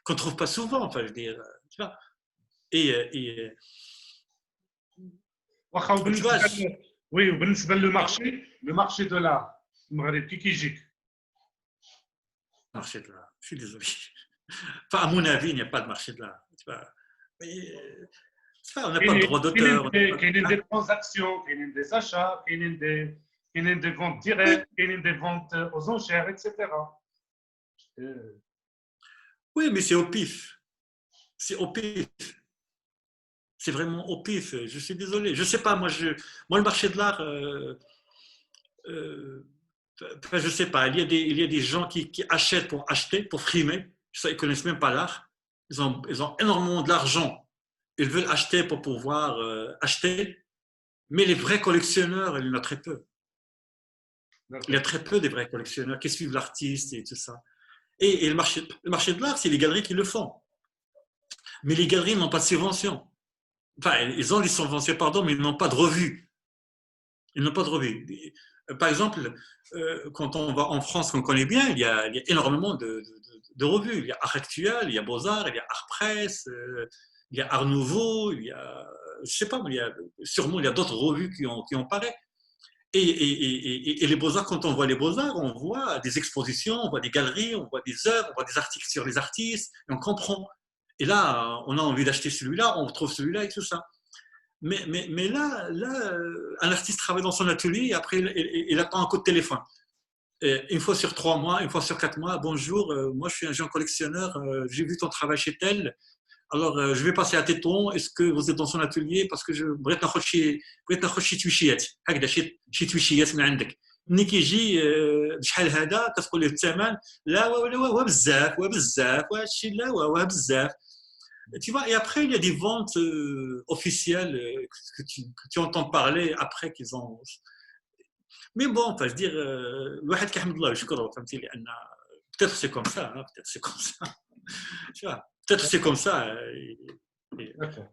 ne trouve pas souvent, enfin, je veux dire, tu vois. Et tu vois, oui, وبالنسبه للمارشي دو لار المغرب كي يجيك marché de l'art, je suis désolé. Enfin, à mon avis, il n'y a pas de marché de l'art. Tu vois. Mais, on n'a pas de droit d'auteur. كاينين des transactions, كاينين des achats, كاينين des ventes directes, كاينين des ventes aux enchères, etc. Oui, mais c'est au pif. C'est au pif. C'est vraiment au pif. Je suis désolé. Je ne sais pas, moi, le marché de l'art, je ne sais pas. Il y a des gens qui achètent pour acheter, pour frimer. Ils ne connaissent même pas l'art. Ils ont énormément d'argent. Ils veulent acheter pour pouvoir acheter. Mais les vrais collectionneurs, il y en a très peu. Il y a très peu de vrais collectionneurs qui suivent l'artiste et tout ça. Et le marché de l'art, c'est les galeries qui le font. Mais les galeries n'ont pas de subvention. Enfin, ils ont des subventions, pardon, mais ils n'ont pas de revues. Ils n'ont pas de revues. Par exemple, quand on va en France, qu'on connaît bien, il y a énormément de revues. Il y a Art Actuel, il y a Beaux-Arts, il y a Art Presse, il y a Art Nouveau, il y a, je sais pas, mais sûrement il y a d'autres revues qui ont paru. Et les Beaux-Arts, quand on voit les Beaux-Arts, on voit des expositions, on voit des galeries, on voit des œuvres, on voit des articles sur les artistes, et on comprend. Et là, on a envie d'acheter celui-là, on retrouve celui-là et tout ça. Mais là, un artiste travaille dans son atelier et après, il attend un coup de téléphone. Et une fois sur 3 mois, une fois sur 4 mois, bonjour, moi je suis un jeune collectionneur, j'ai vu ton travail chez tel, alors je vais passer à Téton, est-ce que vous êtes dans son atelier parce que je بغيت ناخذ شي تويشيات هكذا شي تويشيات من عندك ملي كيجي بشحال هذا كتقول له الثمن لا بزاف وهادشي لا بزاف Tu vois, et après, il y a des ventes officielles que tu entends parler après qu'ils ont. Mais bon, enfin, je veux dire, الواحد كيحمد الله ويشكره فهمتي لان peut-être c'est comme ça, hein, peut-être c'est comme ça. Tu vois, peut-être c'est comme ça. D'accord.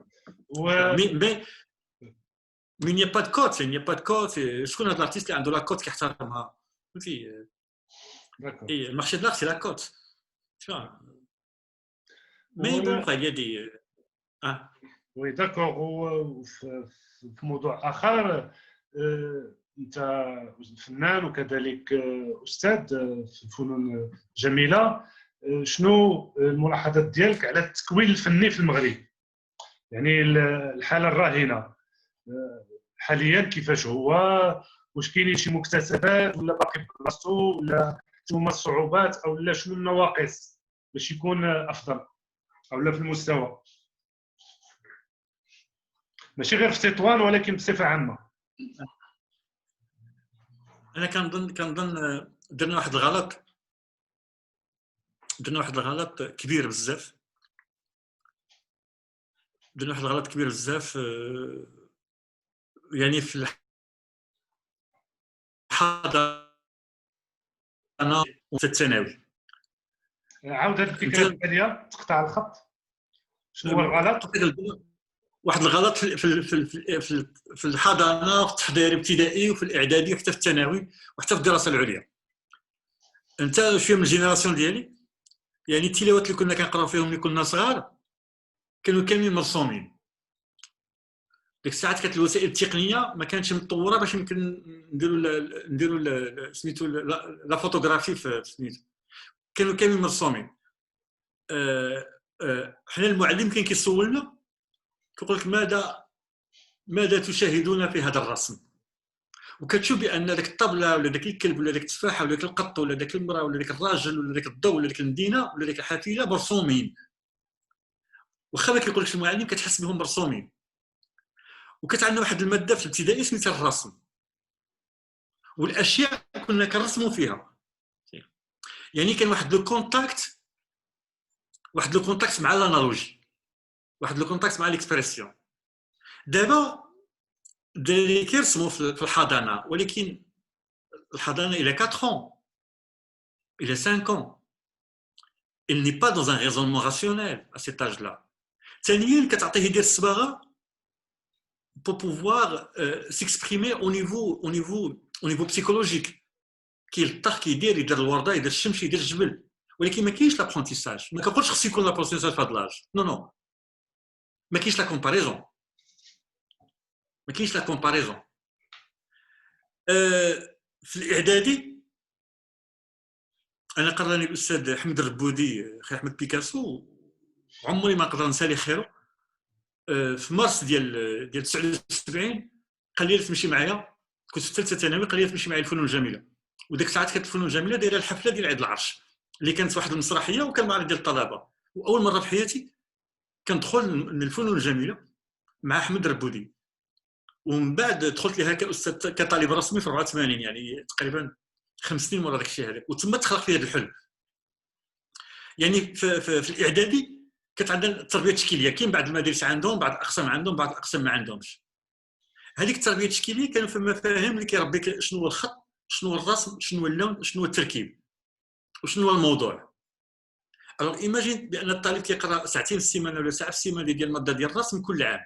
Mais il n'y a pas de cote, il n'y a pas de cote. شكون هذا l'artiste اللي عنده la cote كيحترمها فهمتي. D'accord. Et le marché de l'art c'est la cote. Tu vois. Mais bon, enfin, il y a des وي داكوغ. وفي موضوع اخر، انت فنان وكذلك استاذ في الفنون الجميله، شنو الملاحظات ديالك على التكوين الفني في المغرب؟ يعني الحاله الراهنه حاليا كيفاش هو؟ واش كاينين شي مكتسبات ولا باقي بلاصتو، ولا شنو هما الصعوبات او لا شنو النواقص باش يكون افضل او لا في المستوى؟ ماشي غير في تطوان ولكن بصفه عامه. انا كنظن درنا واحد الغلط كبير بزاف. يعني في الحضانه وفي الثانوي. عاود هذه الفكره الثانيه، تقطع الخط. شنو هو الغلط؟ واحد الغلط في الحضانه، في التحضير الابتدائي وفي الاعدادي وحتى في الثانوي وحتى في الدراسه العليا. انت شويه من الجينيراسيون ديالي، يعني التلاوات اللي كنا كنقراو فيهم اللي كنا صغار كانوا كاملين مرسومين. ديك الساعات كانت الوسائل التقنيه ما كانتش متطوره باش يمكن نديروا سميتو لا فوتوغرافي في سميتو، كانوا كاملين مرسومين. حنا المعلم كان كيسولنا كيقول لك ماذا تشاهدون في هذا الرسم؟ وكتشوف بان داك الطبله ولا داك الكلب ولا داك التفاحه ولا داك القط ولا داك المراه ولا داك الراجل ولا داك الضوء ولا داك المدينه ولا داك الحافله مرسومين. واخا ما كيقولكش المعلم كتحس بهم مرسومين. وكانت عندنا واحد الماده في الابتدائي سميتها الرسم، والاشياء كنا كنرسموا فيها. يعني كان واحد لو كونتاكت مع الانالوجي، واحد لو كونتاكت مع ليكسبرسيون. دابا الدراري كيرسموا في الحضانه، ولكن الحضانه الى 4 ans الى 5 ans. il n'est pas dans un raisonnement rationnel à cet âge-là. ثانيا كتعطيه يدير الصباغه pour pouvoir s'exprimer au niveau psychologique. كيلطخ كيدير الورده، يدير الشمس، يدير الجبل، ولكن ما كاينش لابرونتيساج. ما كنقولش خص يكون لابرونتيساج في هذا لاج، نو ما كاينش لا كومباريزون، في الاعدادي انا قراني الاستاذ حمد الربودي، اخي احمد بيكاسو، عمري ما نقدر نسالي خيره. في مارس ديال 79 قال لي تمشي معايا، كنت في ثالثه ثانوي، قال لي تمشي معايا الفنون الجميله. وديك الساعات كانت الفنون الجميله دايره الحفله ديال عيد العرش اللي كانت واحد المسرحيه وكان معرض ديال الطلبه. واول مره في حياتي كندخل من الفنون الجميله مع احمد الربودي، ومن بعد دخلت لها كاستاذ كطالب رسمي في 84، يعني تقريبا 5 سنين ورا داك الشيء هذا. وتما تخلق فيها الحلم. يعني في الاعدادي كانت عندنا التربيه التشكيليه، كاين بعض المدارس عندهم بعض الاقسام، عندهم بعض الاقسام ما عندهمش. هذيك التربيه التشكيليه كانوا فيها مفاهيم اللي كيربيك شنو هو الخط، شنو هو الرسم، شنو هو اللون، شنو هو التركيب، وشنو هو الموضوع. الوغ ايماجين بان الطالب كيقرا ساعتين في السيمانه ولا ساعه في السيمانه ديال الماده ديال الرسم كل عام.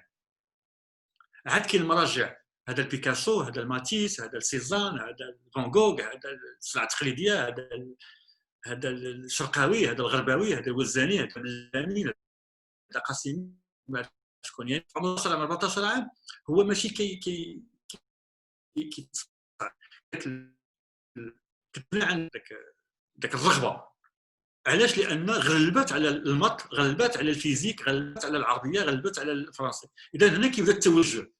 عاد كاين المراجع، هذا البيكاسو، هذا الماتيس، هذا السيزان، هذا فان غوغ، هذا الصناعه التقليديه، هذا الشرقاوي، هذا الغرباوي، هذا الوزاني، هذا اللامين، هذا قاسمي، شكون يعني عمره 14 عام. هو ماشي كي كتبنى عندك داك الرغبه. علاش؟ لان غلبات على المط، غلبات على الفيزيك، غلبات على العربيه، غلبات على الفرنسي. اذا هنا كيبدا التوجه.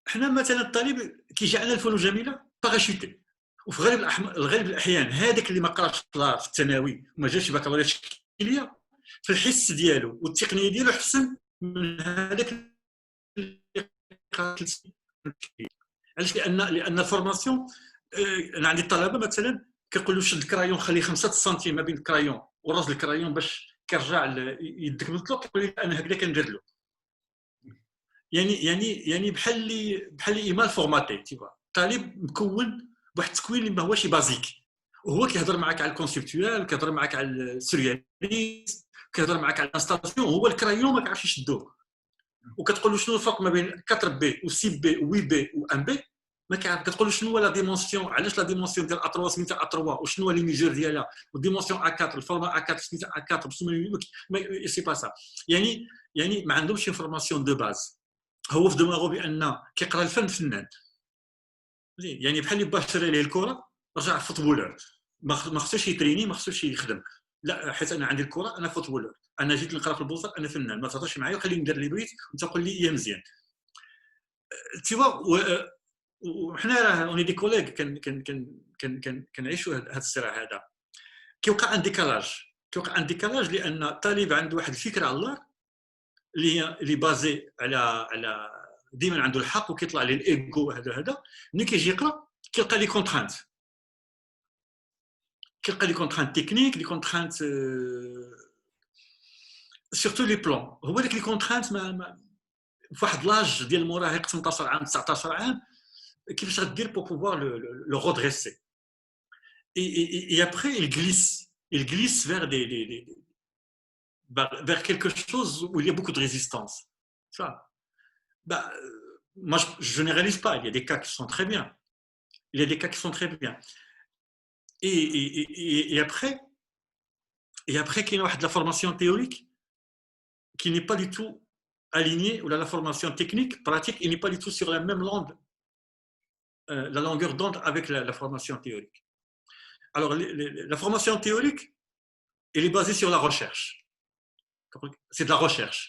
حنا مثلا الطالب كيجي عندنا الفنون الجميله باراشوتي، وفي غالب الاحيان هذاك اللي ما قراش في الثانوي وما جاش بكالوريا تشكيليه، في الحس ديالو والتقنيه ديالو احسن من هذاك اللي قرا. علاش؟ لان الفورماسيون، انا عندي الطلبه مثلا كيقول له شد الكرايون، خليه 5 سنتيم ما بين الكرايون وراس الكرايون باش كيرجع يدكبت له كيقول لي انا هكذا كندير له. يعني بحال ايميل فورماتي تيفا طالب مكون بواحد التكوين اللي ما هوش بازيك، وهو كيهضر معك على الكونسيبتوال، كيهضر معك على السورياليست، كيهضر معك على الانستالاسيون، هو الكرايون ما كيعرفش يشدوه، وكتقول له شنو الفرق ما بين 4 بي و 6 بي و 8 بي و 1 بي ما كيعرف. كتقول له شنو هو لا ديمونسيون، علاش لا ديمونسيون ديال A3 سميتها A3 وشنو هو لي ميجور ديالها، والديمونسيون A4 الفورما A4 سميتها A4 بشنو سي با سا. يعني ما عندهمش انفورماسيون دو باز. هو في دماغه بان كيقرا الفن فنان، يعني بحال اللي باشر ليه الكره رجع فوتبولر، ما خصوش يتريني، ما خصوش يخدم، لا حيت انا عندي الكره انا فوتبولر، انا جيت نقرا في البوزار انا فنان، ما تهضرش معايا وخليني ندير لي بغيت وانت قول لي يا مزيان تيوا. وحنا راه اوني دي كوليغ كنعيشوا هذا الصراع هذا. كيوقع عندي ديكالاج لان الطالب عنده واحد الفكره على الله اللي بازي على ديما عنده الحق، وكيطلع ليه الايغو هذا ملي كيجي يقرا كيلقى لي كونترانت، تكنيك، لي كونترانت سورتو لي بلون. هو ديك لي كونترانت في واحد لاج ديال المراهق 18 عام 19 عام كيفاش غدير pour pouvoir le redresser. Et après il glisse vers quelque chose où il y a beaucoup de résistance. Ça, moi je généralise pas, il y a des cas qui sont très bien. Et après qu'il y a de la formation théorique qui n'est pas du tout alignée, ou la formation technique, pratique, il n'est pas du tout sur la même la longueur d'onde avec la formation théorique. Alors, la formation théorique, elle est basée sur la recherche. C'est de la recherche.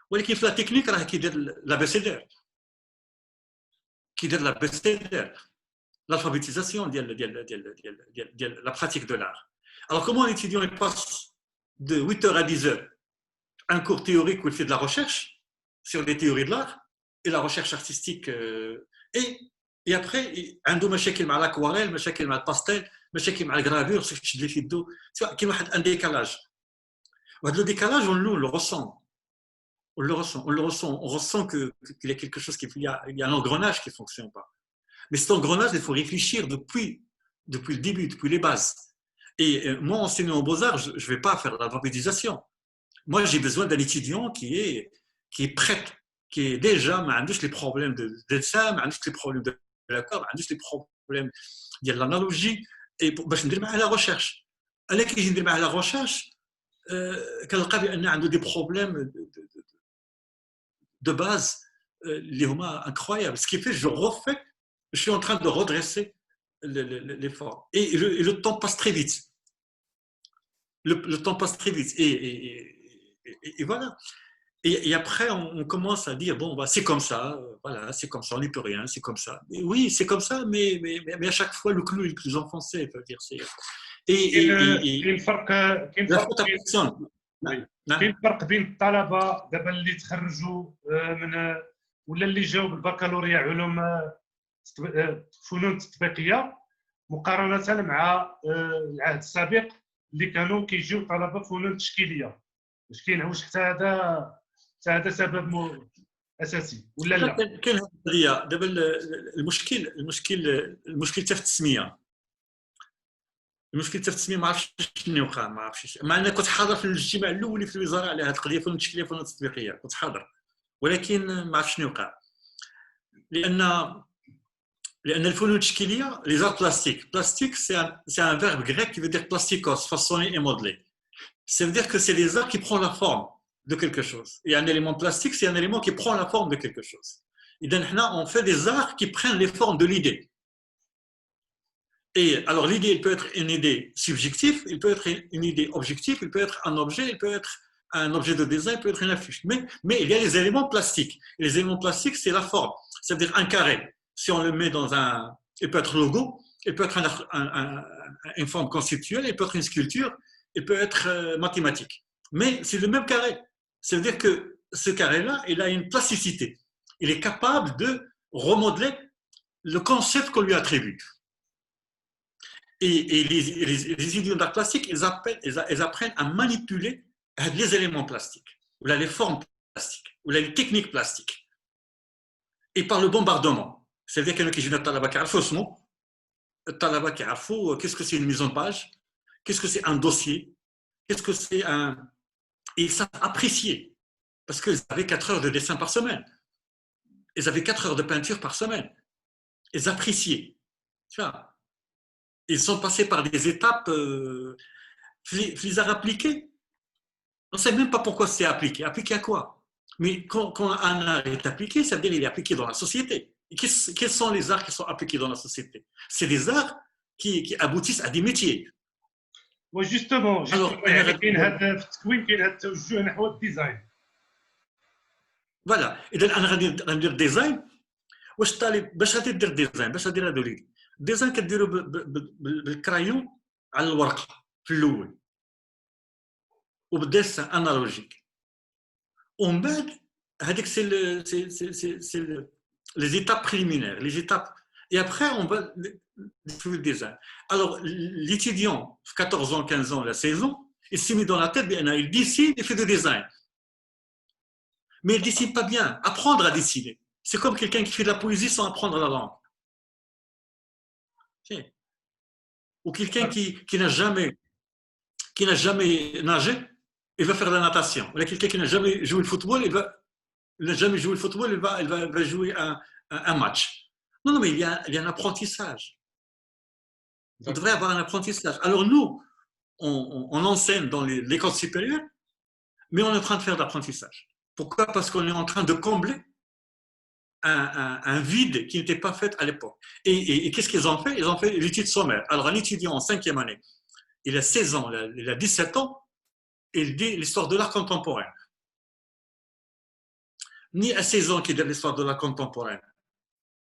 ولكن في la technique, راه كيدير l'abécédaire. L'alphabétisation de la pratique de l'art. Alors, comment un étudiant il passe de 8h à 10h un cours théorique où il fait de la recherche sur les théories de l'art et la recherche artistique et après عنده مشاكل مع l'aquarelle, مشاكل مع الباستيل, مشاكل مع الجرافور, تشد لي في يدو, كاين واحد ان ديكالاج. وهذا الديكالاج on le ressent, on ressent qu'il y a quelque chose il y a un engrenage qui fonctionne pas. Mais cet engrenage, il faut réfléchir depuis le début, depuis les bases. Et moi, enseignant aux Beaux-Arts, je ne vais pas faire de l'alphabétisation. Moi, j'ai besoin d'un étudiant qui est prêt, qui est déjà, les problèmes de dessin, les problèmes de l'accord, les problèmes de l'analogie, et باش ندير معاه la recherche. أنا كي ندير معاه la recherche, كنلقى بأن عنده des problèmes de base اللي هما incroyables. Ce qui fait que je suis en train de redresser l'effort. Et le temps passe très vite. Le temps passe très vite. Et voilà. Et après, on commence à dire, bon, bah, c'est comme ça, voilà, c'est comme ça, on n'y peut rien, c'est comme ça. Et oui, c'est comme ça, mais à chaque fois, le clou est le plus enfoncé. Dire, كاين فرق بين الطلبه دابا اللي تخرجوا من ولا اللي جاوا بالبكالوريا علوم فنون تطبيقيه مقارنه مع العهد السابق اللي كانوا كيجيو طلبه فنون تشكيليه. واش كاين حتى هذا سبب اساسي ولا لا؟ كاين هذه القضيه دابا. المشكل حتى في التسميه. ما عرفتش شنو وقع، ما عرفتش، مع أنا كنت حاضر في الاجتماع الاول في الوزاره على هذه القضيه فنون تشكيليه فنون تطبيقيه، كنت حاضر، ولكن ما عرفتش شنو وقع. لان الفنون التشكيليه لي زارت بلاستيك c'est un verbe grec qui veut dire plastikos, façonner et modeler. Ça veut dire que c'est des arts qui prend la forme de quelque chose. Et un élément plastique, c'est un élément qui prend la forme de quelque chose. Et donc, on fait des arts qui prennent les formes de l'idée. Et alors, l'idée, il peut être une idée subjective, il peut être une idée objective, il peut être un objet, il peut être un objet de design, il peut être une affiche. Mais il y a les éléments plastiques. Et les éléments plastiques, c'est la forme. C'est-à-dire un carré. Si on le met dans il peut être logo, il peut être une forme conceptuelle, il peut être une sculpture, il peut être mathématique. Mais c'est le même carré. Ça veut dire que ce carré-là, il a une plasticité. Il est capable de remodeler le concept qu'on lui attribue. Et les étudiants d'art plastique, ils apprennent à manipuler les éléments plastiques, ou les formes plastiques, ou les techniques plastiques, et par le bombardement. C'est-à-dire qu'il y a qui talaba qui عرفوا اسمه, talaba qui عرفوا qu'est-ce que c'est une mise en page, qu'est-ce que c'est un dossier, qu'est-ce que c'est un... Et ils savent apprécier, parce qu'ils avaient 4 heures de dessin par semaine, ils avaient 4 heures de peinture par semaine, ils appréciaient. Tu vois, ils sont passés par des étapes, les arts appliqués. On ne sait même pas pourquoi c'est appliqué. Appliqué à quoi? Mais quand un art est appliqué, ça veut dire qu'il est appliqué dans la société. Et quels sont les arts qui sont appliqués dans la société? C'est des arts qui aboutissent à des métiers. وجوستومون يعني كاين هذا في التكوين كاين هذا التوجه نحو الديزاين. فوالا اذا انا غادي ندير ديزاين. واش الطالب باش غادي دير ديزاين باش غادي هادو لي ديزاين كديروا بالكرايون على الورقه في الاول وبالديسان انالوجيك ومن بعد هذيك سي les étapes préliminaires, les étapes. Et après, on va faire le design. Alors, l'étudiant, 14 ans, 15 ans, la saison, il s'est mis dans la tête, il dessine, il fait du design. Mais il ne dessine pas bien. Apprendre à dessiner. C'est comme quelqu'un qui fait de la poésie sans apprendre la langue. Ou quelqu'un qui n'a jamais nagé, il va faire de la natation. Ou quelqu'un qui n'a jamais joué le football, il va jouer un match. Non, mais il y a un apprentissage. Il devrait avoir un apprentissage. Alors nous, on enseigne dans l'école supérieure, mais on est en train de faire de l'apprentissage. Pourquoi? Parce qu'on est en train de combler un vide qui n'était pas fait à l'époque. Et qu'est-ce qu'ils ont fait? Ils ont fait l'étude sommaire. Alors un étudiant en 5e année, il a 16 ans, il a 17 ans, et il dit l'histoire de l'art contemporain. Ni à 16 ans qu'il dit l'histoire de l'art contemporain.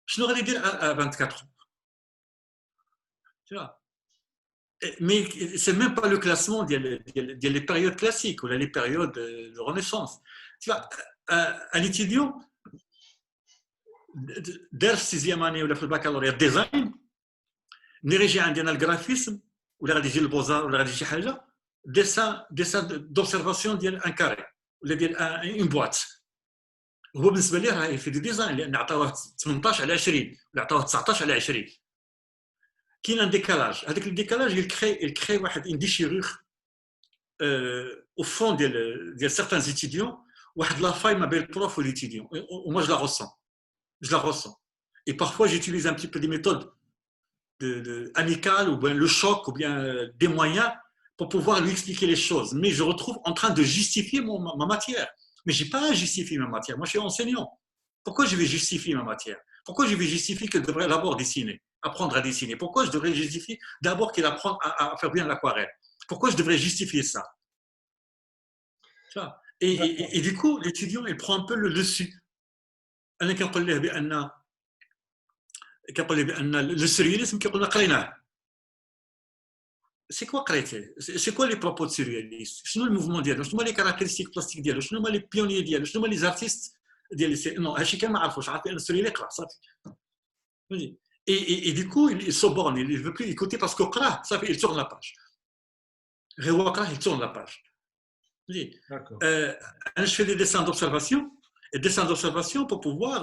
Je n'aurais dit à 24 ans. Tu vois? Mais ce n'est même pas le classement des périodes classiques ou les périodes de Renaissance. Tu vois, un étudiant dès 6e année ou le baccalauréat design, نرجع عندنا الجرافيسم ولا غادي يجي البوزار ولا غادي يجي شي حاجه dessin d'observation ديال ان كاري ولا ديال اون بواط. هو بالنسبه ليه راه يفيد ديزاين لان عطاوه 18 على 20 ولا عطاوه 19 على 20. كاين ان ديكالاج. هذاك الديكالاج يكري واحد ان ديشيرور au fond ديال certains étudiants واحد لا فاي ما بين البروف والétudiant. Moi je la ressens. Et parfois j'utilise un petit peu des méthodes amicales ou bien le choc ou bien des moyens pour pouvoir lui expliquer les choses. Mais je retrouve en train de justifier ma matière. Mais je n'ai pas à justifier ma matière. Moi, je suis enseignant. Pourquoi je vais justifier ma matière? Pourquoi je vais justifier que je devrais d'abord dessiner, apprendre à dessiner? Pourquoi je devrais justifier d'abord qu'il apprenne à faire bien l'aquarelle? Pourquoi je devrais justifier ça? Et du coup, l'étudiant, il prend un peu le dessus. كيقول لي بان السورياليزم كيقول لنا قريناه. سي كوا قريتيه؟ سي كوا لي بروبو سورياليست؟ شنو الموفمون ديالو؟ شنو هما لي كاركتيرستيك بلاستيك ديالو؟ شنو هما لي بيونيي ديالو؟ شنو هما لي زارتيست ديال نو هادشي كامل ما عرفوش. عارف بان السوريالي قرا صافي. Et du coup il se borne, il veut plus écouter parce que قراه صافي il tourne la page. غير هو قراه il tourne la page. انا je fais des dessins d'observation. Et dessin d'observation pour pouvoir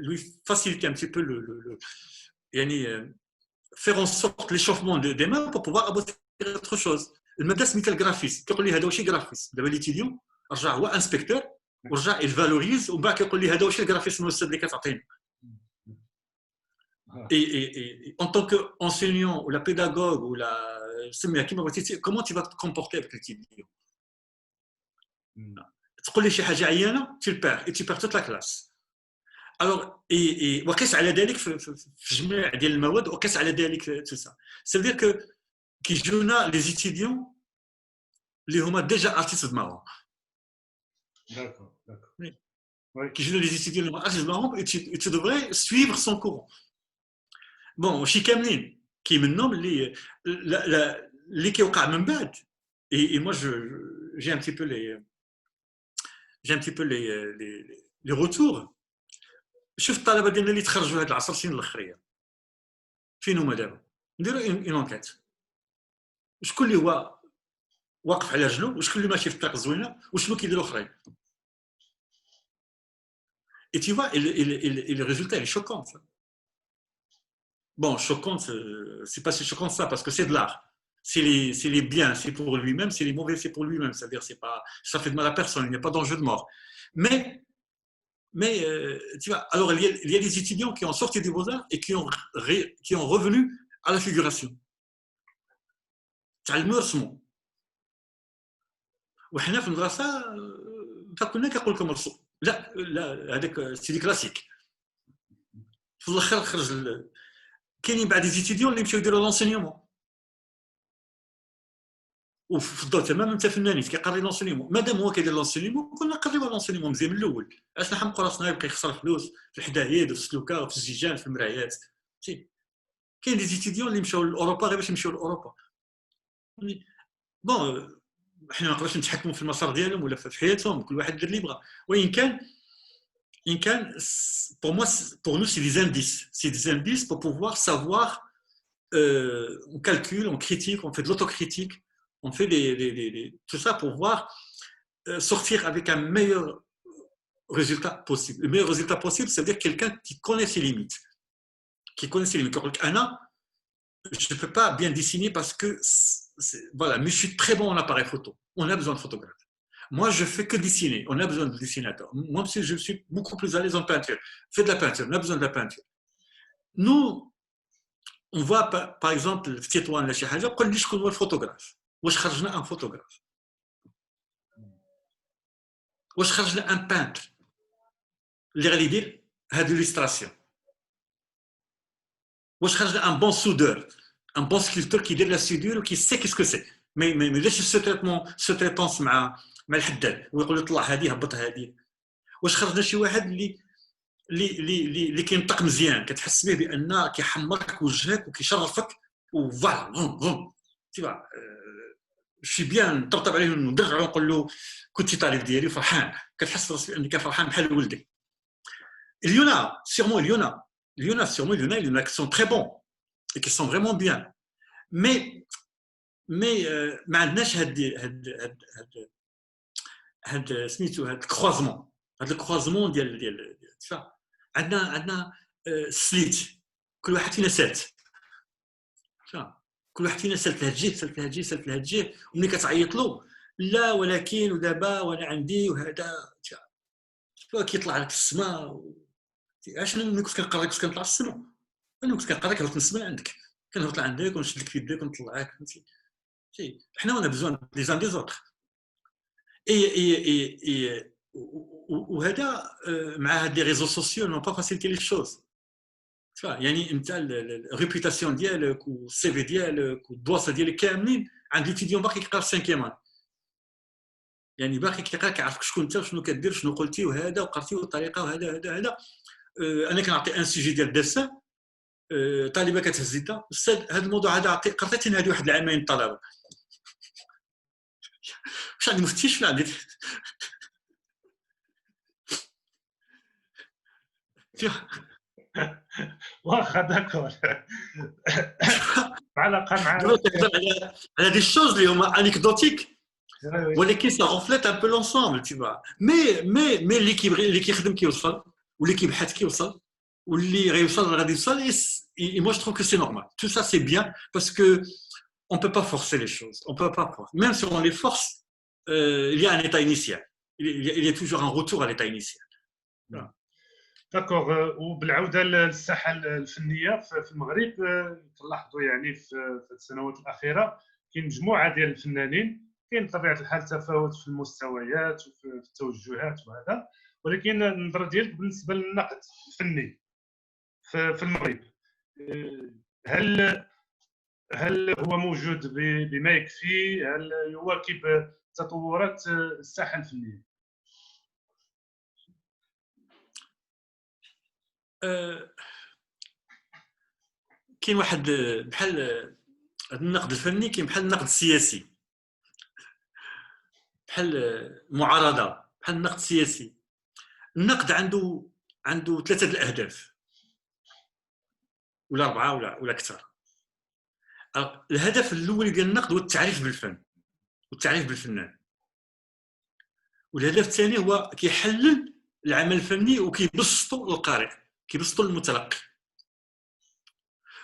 lui faciliter un petit peu faire en sorte l'échauffement des mains pour pouvoir aboutir à autre chose. الماده سميتها الجرافيست. كيقول لي هذا واش جرافيست. دابا ليتيديون رجع هو انسبكتور ورجع الفالوريز ومن بعد كيقول لي هذا واش الجرافيست الاستاذ اللي كتعطيني. Et en tant qu'enseignant ou la pédagogue ou la comment tu vas te comporter avec l'étudiant? تقول لي شي حاجه عيانه tu le perds et tu perds toute la classe. Alors وقيس على ذلك في جميع ديال المواد وقيس على ذلك tout ça. Ça veut dire que كيجونا les étudiants اللي هما déjà artistes de marron. D'accord. كيجونا les étudiants اللي هما artistes de marron et tu devrais suivre son courant. Bon, شي كاملين كي منهم اللي كيوقع من بعد. Et moi j'ai un petit peu les retours. شوف الطلبه ديالنا اللي تخرجوا هاد العشر سنين الاخرين فين هما دابا؟ نديروا اون انكيت. شكون اللي هو واقف على رجلو وشكون اللي ماشي في الطريق زوينه وشنو كيديروا الاخرين. Et tu vois, et le résultat, il est choquant. Ça. Bon, choquant, c'est pas si choquant ça, parce que c'est de l'art. C'est les biens, c'est pour lui-même, c'est les mauvais, c'est pour lui-même. C'est-à-dire, ça fait de mal à personne, il n'y a pas d'enjeu de mort. Mais tu vois, alors il y a des étudiants qui ont sorti des beaux-arts et qui ont revenu à la figuration. تعلموا يرسموا. وحنا في المدرسة كنا كنقول لكم رسموا. لا هذاك سيدي كلاسيك. في الاخر خرج كاينين بعض ديزيتيديون اللي مشاو يديروا لونسينيومون وفي الدور تماما انت فنانين كيقري لونسينيومون مادام هو كيدير لونسينيومون كنا نقريو لونسينيومون مزيان من الاول علاش نحمقوا راسنا يبقى يخسر فلوس في الحدايد وفي السلوكه وفي الزجاج في المرايات كاين ديزيتيديون اللي مشاو لاوروبا غير باش يمشيو لاوروبا بون حنا ما نقدرش نتحكموا في المسار ديالهم ولا في حياتهم كل واحد يدير اللي يبغى وإن كان pour nous, c'est des indices. C'est des indices pour pouvoir savoir, on calcule, on critique, on fait de l'autocritique, on fait tout ça pour pouvoir sortir avec un meilleur résultat possible. Le meilleur résultat possible, c'est-à-dire quelqu'un qui connaît ses limites. Qui connaît ses limites. Anna, je ne peux pas bien dessiner parce que, voilà, mais je suis très bon en appareil photo. On a besoin de photographes. Moi, je fais que dessiner. On a besoin de dessinateurs. Moi, je suis beaucoup plus à l'aise en peinture. Fais de la peinture. On a besoin de la peinture. Nous, on voit, par exemple, في تطوان ولا شي حاجة قول لي شكون هو الفوتوغراف. واش خرجنا ان فوتوغراف؟ واش خرجنا ان بانتر اللي غادي يدير هاد ليستراسيون؟ واش خرجنا ان بون سودور؟ ان بون سكولتور كيدير لا سودور وكي سي كيسكو سي. ما يديرش سو تريتونس مع الحداد ويقول له طلع هذه هبط هذه. واش خرجنا شي واحد اللي كينطق مزيان كتحس به بان كيحمرك وجهك وكيشرفك وفوالا تيبا شي بيان نطبطب عليه ونضرع ونقول له كنتي طالب ديالي فرحان كتحس راسك انك فرحان بحال ولدك. Il y en a sûrement il y en a qui sont très bons et qui sont vraiment bien mais ما عندناش هاد سميتو هاد الكروازمون ديال عندنا سليت كل واحد فينا سالت سالت لهاد الجهه وملي كتعيط له لا ولكن ودابا وانا عندي وهذا كيطلع لك السماء علاش ملي كنت كنقرا كنت كنطلع السماء انا كنت كنقرا كنهبط السماء عندك كنهبط عندك ونشد لك في يدك ونطلعك فهمتي حنا on a besoin des uns des autres et وهذا مع هاد لي ريزو سوسيو نون با فاسيليتي لي شوز يعني انت الريبوتاسيون ديالك والسي في ديالك والدواسه ديالك كاملين عند ليتيديون باقي كيقرا في 5 يعني باقي كيقرا كيعرفك شكون انت وشنو كدير شنو قلتي وهذا وقرتي والطريقه وهذا انا كنعطي ان سوجي ديال الدسه طالبه كتهز يدها استاذ هذا الموضوع هذا قريتي هذه واحد العامين الطلبه واش عندي مفتيش ولا عندي واخا داكور علاقه مع على دي شوز اللي هما انيكدوتيك ولكن سا رونفليت ان بو لونسومبل تي فوا مي اللي كيخدم كيوصل واللي كيبحث كيوصل واللي غيوصل غادي يوصل et moi je trouve que c'est normal tout ça c'est bien parce que on peut pas forcer les choses on peut pas même si on les force il y a un état initial il y a toujours un retour à l'état initial داكوغ وبالعوده للساحه الفنيه في المغرب كنلاحظوا يعني في السنوات الاخيره كاين مجموعه ديال الفنانين كاين بطبيعه الحال تفاوت في المستويات وفي التوجهات وهذا ولكن النظره ديالك بالنسبه للنقد الفني في المغرب هل هو موجود بما يكفي هل يواكب تطورات الساحه الفنيه؟ كاين واحد بحال النقد الفني كاين بحال النقد السياسي بحال المعارضه بحال النقد السياسي النقد عنده 3 الاهداف ولا 4 ولا اكثر الهدف الاول ديال النقد هو التعريف بالفن والتعريف بالفنان. والهدف الثاني هو كيحلل العمل الفني وكيبسطو للقارئ، كيبسطو للمتلقي.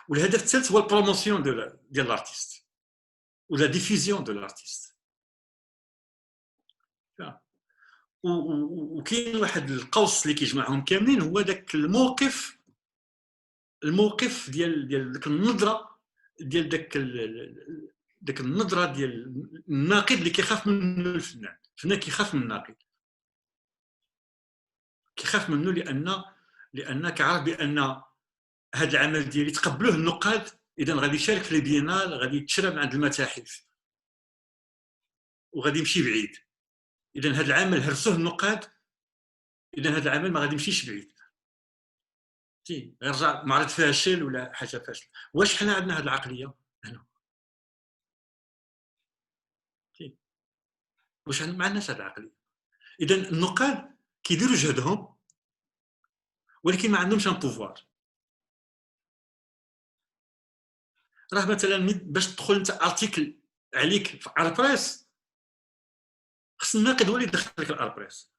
والهدف الثالث هو البروموسيون ديال لارتيست ولا ديفيزيون دو لارتيست. وكاين واحد القوس اللي كيجمعهم كاملين، هو داك الموقف ديال داك النظره ديال داك النظره ديال الناقد اللي كيخاف منه الفنان. الفنان كيخاف من الناقد، كيخاف منه لان كيعرف بان هذا العمل ديالي تقبلوه النقاد، اذا غادي يشارك في البينال، غادي يتشرى من عند المتاحف وغادي يمشي بعيد. اذا هذا العمل هرسوه النقاد، اذا هذا العمل ما غادي يمشيش بعيد، يرجع معرض فاشل ولا حاجه فاشله. واش حنا عندنا هذه العقليه هنا؟ واش ما عندناش هذه العقليه. اذا النقاد كيديروا جهدهم ولكن ما عندهمش ان بوفوار. راه مثلا باش تدخل انت ارتيكل عليك في اربريس، خص الناقد هو اللي يدخل لك الاربريس،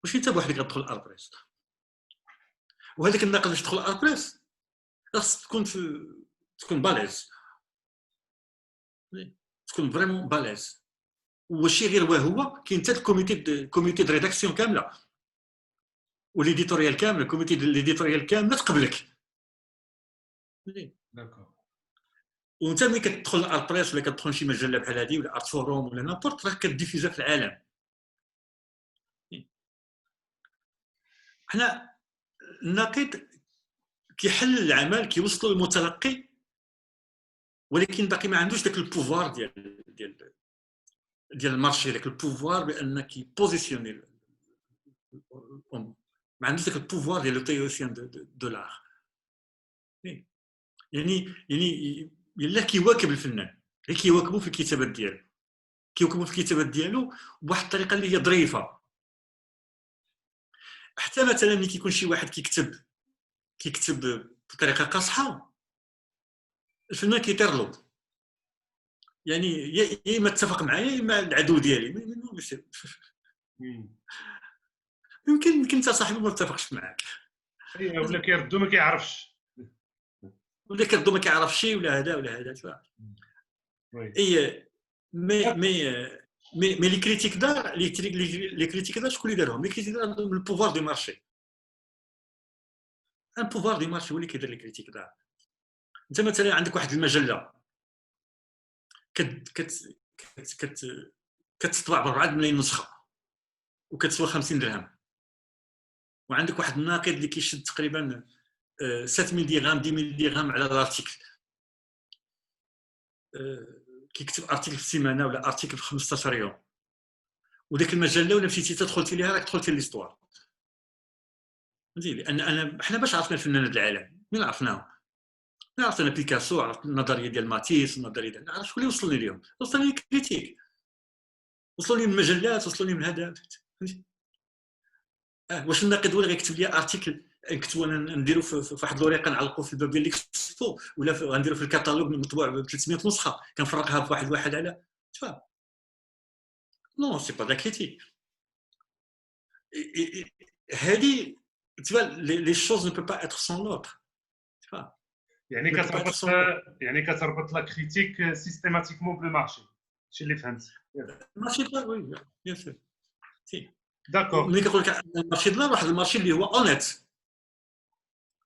ماشي انت بوحدك غتدخل الاربريس. وهذاك الناقد باش تدخل الاربريس خص تكون باليز، تكون فريمون باليز. وماشي غير هو، كاين حتى الكوميتي دو ريداكسيون كامله وليديتوريال كامل، الكوميتي ليديتوريال كامله تقبلك. داكور. وانت ملي كتدخل الاربريس ولا كتدخل شي مجله بحال هذه ولا ارت فوروم ولا نابورت، راه كديفيزا في العالم. حنا الناقد كيحلل العمل، كيوصلوا للمتلقي، ولكن باقي ما عندوش داك البوفوار ديال المارشي، داك البوفوار بان كيبوزيسيوني، ما عندوش داك البوفوار ديال لو تيوريسيان دو لار. يعني يلا كيواكب الفنان، غير كيواكبوا في الكتابات ديالو، بواحد الطريقه اللي هي ظريفه. حتى مثلا ملي كيكون شي واحد كيكتب بطريقه قاصحه، الفنان كيطير، يعني يا اما اتفق معايا يا اما العدو ديالي. يمكن انت صاحبي ما اتفقش معاك، ولا كيردو ما كيعرفش، ولا كردو ما كيعرفش شي ولا هذا ولا هذا. اي مي لي كريتيك دار، لي كريتيك دار شكون اللي دارهم؟ لي كريتيك دار عندهم البوفوار دو مارشي. ان بوفوار دو مارشي هو اللي كيدير لي كريتيك دار. انت مثلا عندك واحد المجله كتطبع ب 4 ملايين نسخه وكتسوى 50 درهم، وعندك واحد الناقد اللي كيشد تقريبا 7000 درهم 10000 درهم على الارتيكل، كيكتب ارتيكل في السيمانه ولا ارتيكل في 15 يوم، وديك المجله ولا مشيتي تدخلتي ليها راك دخلتي ليستوار. فهمتي؟ لان حنا باش عرفنا الفنان هذا العالم، مين عرفناهم؟ عرفنا بيكاسو، عرفت النظريه ديال ماتيس، النظريه ديال عرفت شكون اللي وصلني اليوم؟ وصلني كريتيك، وصلوني من المجلات، وصلوني من هذا. فهمتي؟ واش الناقد هو اللي غيكتب لي ارتيكل نكتبو نديرو في واحد الورقه نعلقو في الباب ديال ليكسبو، ولا غنديرو في الكاتالوج مطبوع ب 300 نسخه كنفرقها بواحد واحد على تفهم؟ نو سي با دا كريتيك. هذه تبان لي شوز نو بو با اتر سون لوتر. يعني كتربط لا كريتيك سيستيماتيكمون بالمارشي، هادشي اللي فهمت. المارشي وي بيان سور. داكور. ملي كنقول لك المارشي ديال واحد المارشي اللي هو اونيت،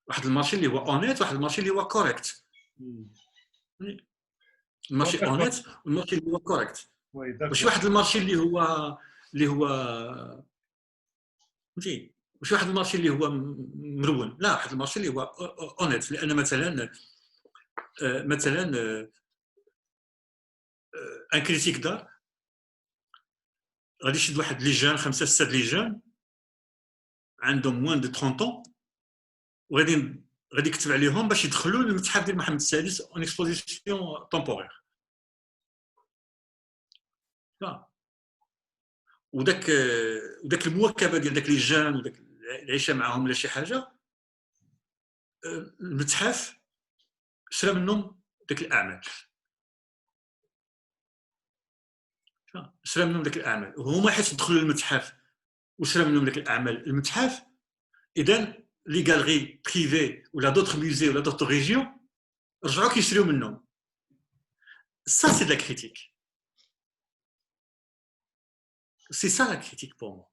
واحد المارشي اللي هو اونيت، واحد المارشي اللي هو كوريكت. المارشي اونيت والمارشي اللي هو كوريكت، ماشي واحد المارشي اللي هو فهمتي، ماشي واحد المارشي اللي هو مرون، لا، واحد المارشي اللي هو اونيت. لان مثلا ان كريتيك دار غادي يشد واحد لي جان 5 6 لي جان عندهم موان دو 30 وغادي يكتب عليهم باش يدخلوا للمتحف ديال محمد السادس اون اكسبوزيسيون طومبورير. وداك المواكبه ديال داك لي جان وداك العيشه معاهم ولا شي حاجه، المتحف شرا منهم داك الاعمال. شرا منهم ذاك الاعمال وهما حيت دخلوا للمتحف وشرا منهم ذاك الاعمال المتحف اذا لي غالري بريفي ولا دوطخ ميوزي ولا دوطخ ريجيون رجعوا كيشريو منهم. Ça c'est de la critique. C'est ça la critique pour moi.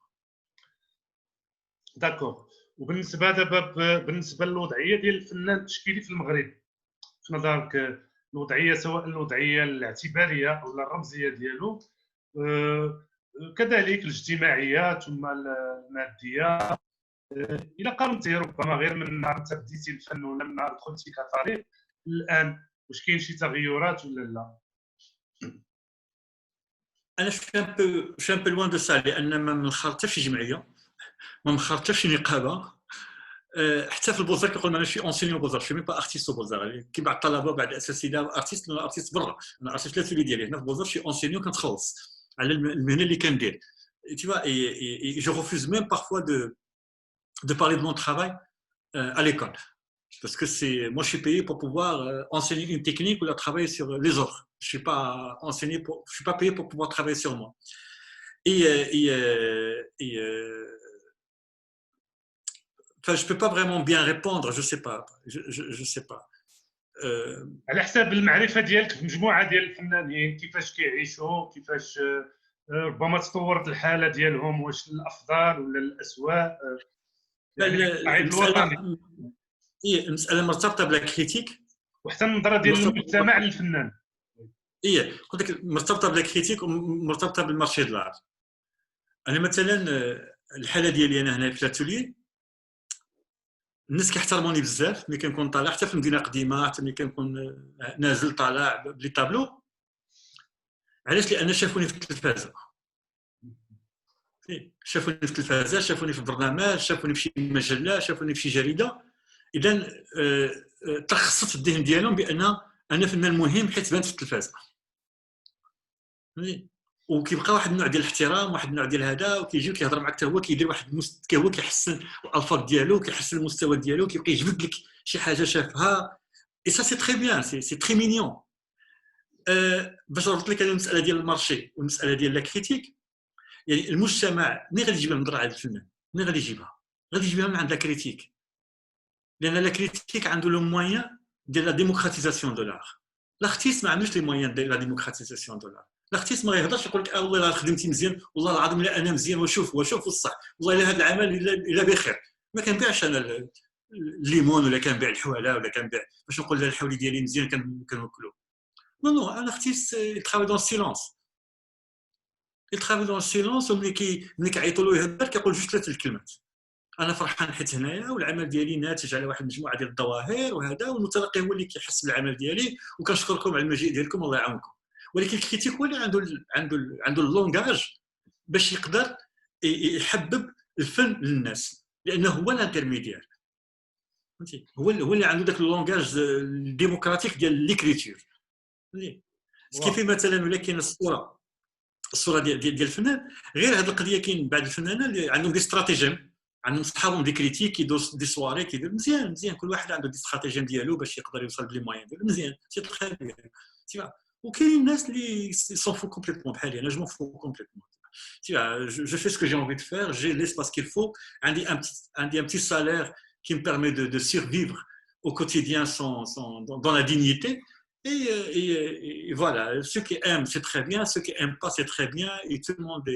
داكور. وبالنسبه دابا بالنسبه للوضعيه ديال الفنان التشكيلي في المغرب في نظرك الوضعيه سواء الوضعيه الاعتباريه او الرمزيه ديالو كذلك الاجتماعيه ثم الماديه الى قارنتي ربما غير من نهار بديتي الفن ولا من نهار دخلتي كطالب الان واش كاين شي تغيرات ولا لا؟ انا شي ان بو لوان دو سا لان ما منخرطش في جمعيه ما منخرطش في نقابه حتى في البوزار كيقول انا شي اونسينيون بوزار شي مي با ارتيست بوزار كي بعض الطلبه بعد الاساتذه ارتيست برا انا ارتيست لا سولي ديالي هنا في بوزار شي اونسينيون كنتخلص على المهنه اللي كندير tu vois et je refuse même parfois de parler de mon travail à l'école parce que c'est moi je suis payé pour pouvoir enseigner une technique ou la travailler sur les autres je suis pas payé pour pouvoir travailler sur moi et enfin je peux pas vraiment bien répondre je sais pas على حساب المعرفه ديالك في مجموعه ديال الفنانين كيفاش كيعيشوا كيفاش ربما تطورت الحاله ديالهم واش الافضل ولا الاسوء المساله مرتبطه بالكريتيك وحتى النظره ديال المجتمع للفنان قلت لك مرتبطه بالكريتيك ومرتبطه بالمارشي د الارت. انا مثلا الحاله ديالي انا هنا في الاتولي الناس كيحترموني بزاف ملي كنكون طالع حتى في المدينه قديمه حتى ملي كنكون نازل طالع بلي طابلو علاش لان شافوني في التلفازه شافوني في التلفازه شافوني في برنامج شافوني في شي مجله شافوني في شي جريده اذا تخصصت في الذهن ديالهم بان انا فنان مهم حيت بانت في التلفازه وكيبقى واحد النوع ديال الاحترام واحد النوع ديال هذا وكيجي كيهضر معك حتى هو كيدير واحد هو كيحسن الالفاظ ديالو كيحسن المستوى ديالو كيبقى يجبد لك شي حاجه شافها اي سا سي تري بيان سي تري مينيون باش نرد لك على المساله ديال المارشي والمساله ديال لا كريتيك يعني المجتمع ملي غادي يجيبها من درع هذا الفنان ملي غادي يجيبها من عند لا كريتيك لان لا كريتيك عنده لو موان ديال لا ديموكراتيزاسيون دو لار لارتيست ما عندوش لي موان ديال لا ديموكراتيزاسيون دو لار الارتيست ما يهضرش يقول لك والله الا خدمتي مزيان والله العظيم لا انا مزيان وشوف الصح والله الا هذا العمل الا بخير ما كنبيعش انا الليمون ولا كنبيع الحواله ولا كنبيع باش نقول لا الحولي ديالي مزيان كنوكلو نو ان ارتيست يترافاي دون سيلونس وملي كيعيطوا له يهضر كيقول جوج ثلاثه الكلمات انا فرحان حيت هنايا والعمل ديالي ناتج على واحد المجموعه ديال الظواهر وهذا والمتلقي هو اللي كيحس بالعمل ديالي وكنشكركم على المجيء ديالكم الله يعاونكم ولكن الكريتيك هو اللي عنده اللونغاج باش يقدر يحبب الفن للناس لانه هو الانترميديير فهمتي هو اللي عنده داك اللونغاج الديمقراطيك ديال ليكريتور كيف مثلا ولا كاين الصوره ديال الفنان غير هذه القضيه كاين بعض الفنانين اللي عندهم دي استراتيجيم عندهم صحابهم دي كريتيك يديروا دي سواري كيدير مزيان كل واحد عنده دي استراتيجيم ديالو باش يقدر يوصل بلي موين ديالو مزيان سي تري بيان وكاين الناس اللي s'en fout complètement بحالي انا جو m'en fous complètement je fais ce que j'ai envie de faire j'ai l'espace qu'il faut عندي un petit salaire qui me permet de survivre au quotidien dans la dignité et voilà ceux qui aiment c'est très bien ceux qui aiment pas c'est très bien et tout le monde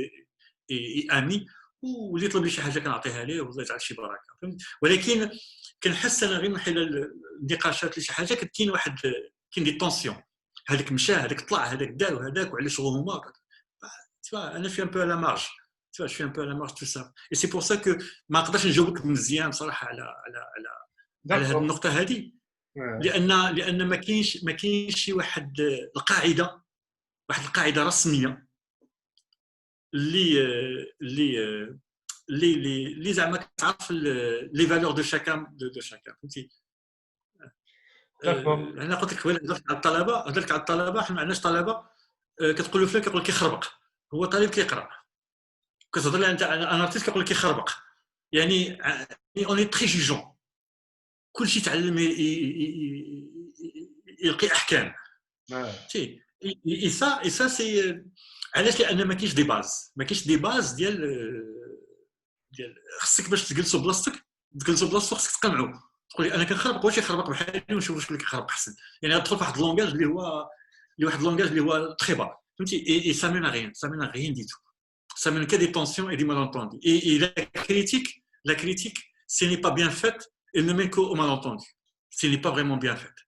est ami واللي يطلب لي شي حاجه كنعطيها ليه والله يجعل شي بركه ولكن كنحس انا غير من خلال النقاشات لشي حاجه كاين دي طونسيون هذاك مشى هذاك طلع هذاك دار وهذاك وعلاش هما انا في ان بو على مارج je suis un peu à la marge tout ça et c'est pour ça que ما نقدرش نجاوبك مزيان بصراحه على هذه النقطه هذه لان ما كاينش شي واحد القاعده رسميه اللي زعما كتعرف لي فالور دو شاكان فهمتي انا قلت لك هضرت على الطلبه حنا ما عندناش طلبه كتقول له فلان كيقول لك كيخربق هو طالب كيقرا كتهضر له انت انا ارتيست كيقول لك كيخربق يعني اوني تري جوجون كلشي تعلم يلقي احكام et ça c'est علاش لان ما كاينش دي باز ديال خصك باش تجلسوا بلاصتك خصك تقنعوا تقول لي انا كنخربق واش يخربق بحالي ونشوف واش اللي كيخربق احسن يعني غتدخل في واحد اللونغاج اللي هو تري با فهمتي اي سا مين ريان دي تو ça mène que des tensions et des malentendus et la critique ce n'est pas bien faite elle ne mène qu'au malentendu ce n'est pas vraiment bien faite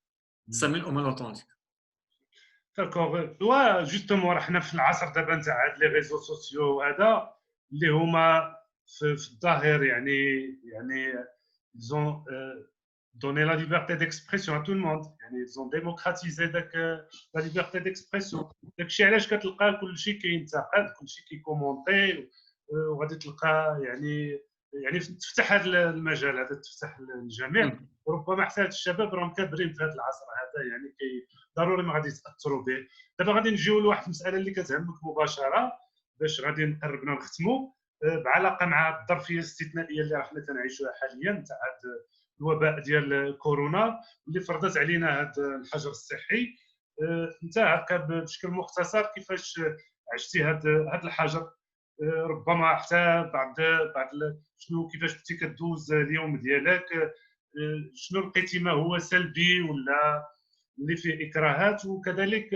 ça mène au malentendu. داكوغ وا جوستومون راه حنا في العصر دابا نتاع هاد لي ريزو سوسيو هذا اللي هما في الظاهر يعني ils ont donné la liberté d'expression à tout le monde يعني ils ont démocratisé داك la liberté d'expression داكشي علاش كتلقى كلشي كينتقد كلشي كيكومونتي وغادي تلقى يعني تفتح هذا المجال هذا تفتح للجميع وربما حتى هاد الشباب راهم كابرين في هذا العصر هذا يعني ضروري ما غادي يتاثروا به دابا غادي نجيو لواحد المساله اللي كتهمك مباشره باش غادي نقربنا نختموا بعلاقه مع الظرفيه الاستثنائيه اللي حنا كنعيشوها حاليا تاع هذا الوباء ديال كورونا اللي فرضت علينا هذا الحجر الصحي انت هكا بشكل مختصر كيفاش عشتي هذا الحجر ربما حتى بعد شنو كيفاش كنتي كدوز اليوم ديالك شنو لقيتي ما هو سلبي ولا اللي فيه اكراهات وكذلك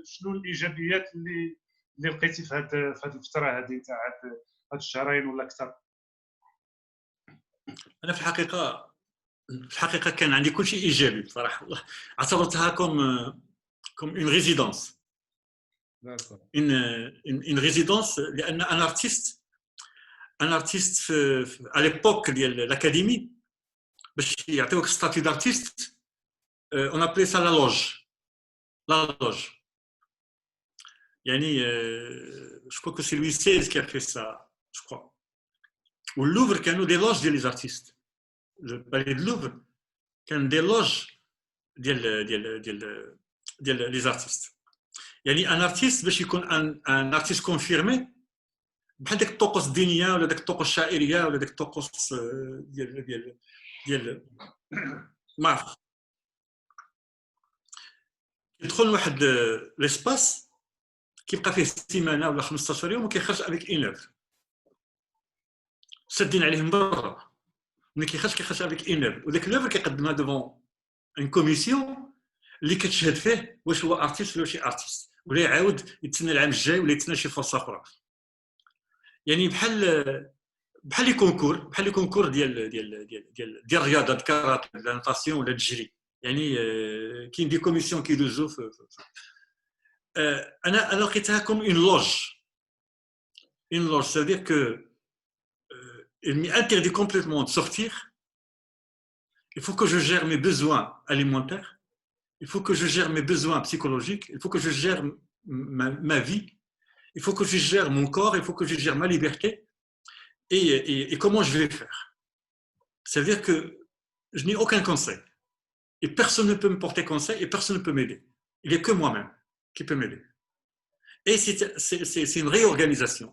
شنو الايجابيات اللي لقيتي في هذه الفتره هذه تاع هاد الشهرين ولا اكثر. انا في الحقيقه كان عندي كل شيء ايجابي بصراحه اعتبرتها كوم اون ريزيدونس une résidence لان un artiste à l'époque ديال l'académie باش يعطيوك ستاتيو d'artiste on appelait ça la loge يعني je crois que c'est Louis XVI qui a fait ça je crois au Louvre كانوا des loges ديال les artistes le palais de Louvre كان des loges ديال les artistes يعني ان ارتيست باش يكون ان ارتيست كونفيرمي بحال ديك الطقوس الدينيه ولا ديك الطقوس الشاعريه ولا ديك الطقوس ديال ما عرف يدخل لواحد ليسباس كيبقى فيه سيمانه ولا 15 يوم وكيخرج افيك اون اوفر سادين عليه من برا ملي كيخرج افيك اون اوفر وداك لوفر كيقدمها دوفون ان كوميسيون اللي كتشهد فيه واش هو ارتيست ولا ماشي ارتيست ولا يعاود يتسنى العام الجاي ولا يتسنى شي فرصه اخرى يعني بحال لي كونكور ديال الرياضه الكاراتيه ولا النطاسيون ولا الجري يعني كاين دي كوميسيون كيدوزو انا لقيتها كوم اون لوج ça veut dire que il m'est interdit complètement de sortir il faut que je gère mes besoins alimentaires il faut que je gère mes besoins psychologiques, il faut que je gère ma vie, il faut que je gère mon corps, il faut que je gère ma liberté. Et comment je vais faire? Ça veut dire que je n'ai aucun conseil. Et personne ne peut me porter conseil et personne ne peut m'aider. Il n'y a que moi-même qui peut m'aider. Et c'est une réorganisation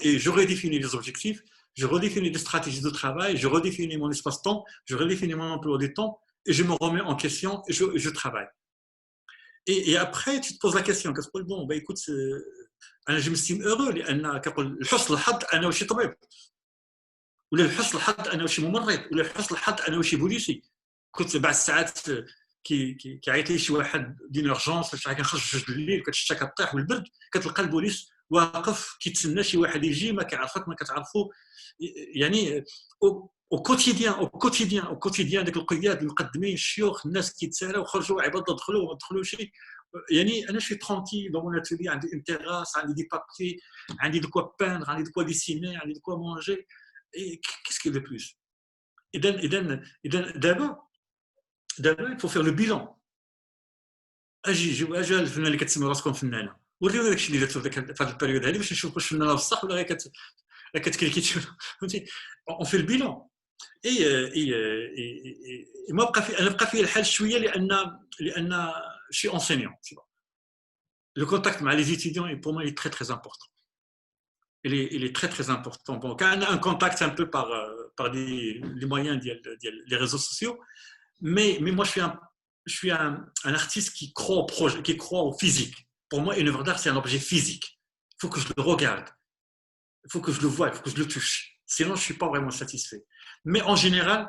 et je redéfinis les objectifs, je redéfinis les stratégies de travail, je redéfinis mon espace-temps, je redéfinis mon emploi du temps, et je me remets en question et je travaille. Et après, tu te poses la question, qu'est-ce que bon, bah écoute, je m'estime heureux لأن كقول لحسن الحظ أنا وشي طبيب ولا لحسن الحظ أنا وشي ممرض ولا لحسن الحظ أنا وشي بوليسي كنت بعد الساعات كيعيط لي شي واحد دين اورجونس باش كنخرج في جوج الليل كتشتا كطيح بالبرد كتلقى البوليس واقف كيتسنى شي واحد يجي ما كيعرفك ما كتعرفو يعني او كوتيديان ديك القياد المقدمين الشيوخ الناس كيتسالاو خرجوا عباد دخلوا ما دخلوش يعني انا شي ترونتي دون مون اتيلي عندي اون تيراس عندي دي بابي عندي دو كوا بيندر عندي دو كوا ديسيني عندي دو كوا مونجي كيسكي دو بلوس اذا دابا il faut faire le bilan اجي الفنان اللي كتسمي راسكم فنانه وريونا داكشي اللي درتو في هذه البيريود هذه باش نشوف واش فنانه بصح ولا غير كتكليكيتو فهمتي اون في البيلون ما بقى انا بقى فيه الحال شويه لان شي انسينيون le contact مع les étudiants et pour moi il est très très important il est très très important bon quand on a un contact un peu par des moyens des réseaux sociaux mais moi je suis je suis un artiste qui croit au projet, qui croit au physique. Pour moi, une œuvre d'art, c'est un objet physique. Il faut que je le regarde, il faut que je le voie, il faut que je le touche. Sinon, je ne suis pas vraiment satisfait. Mais en général,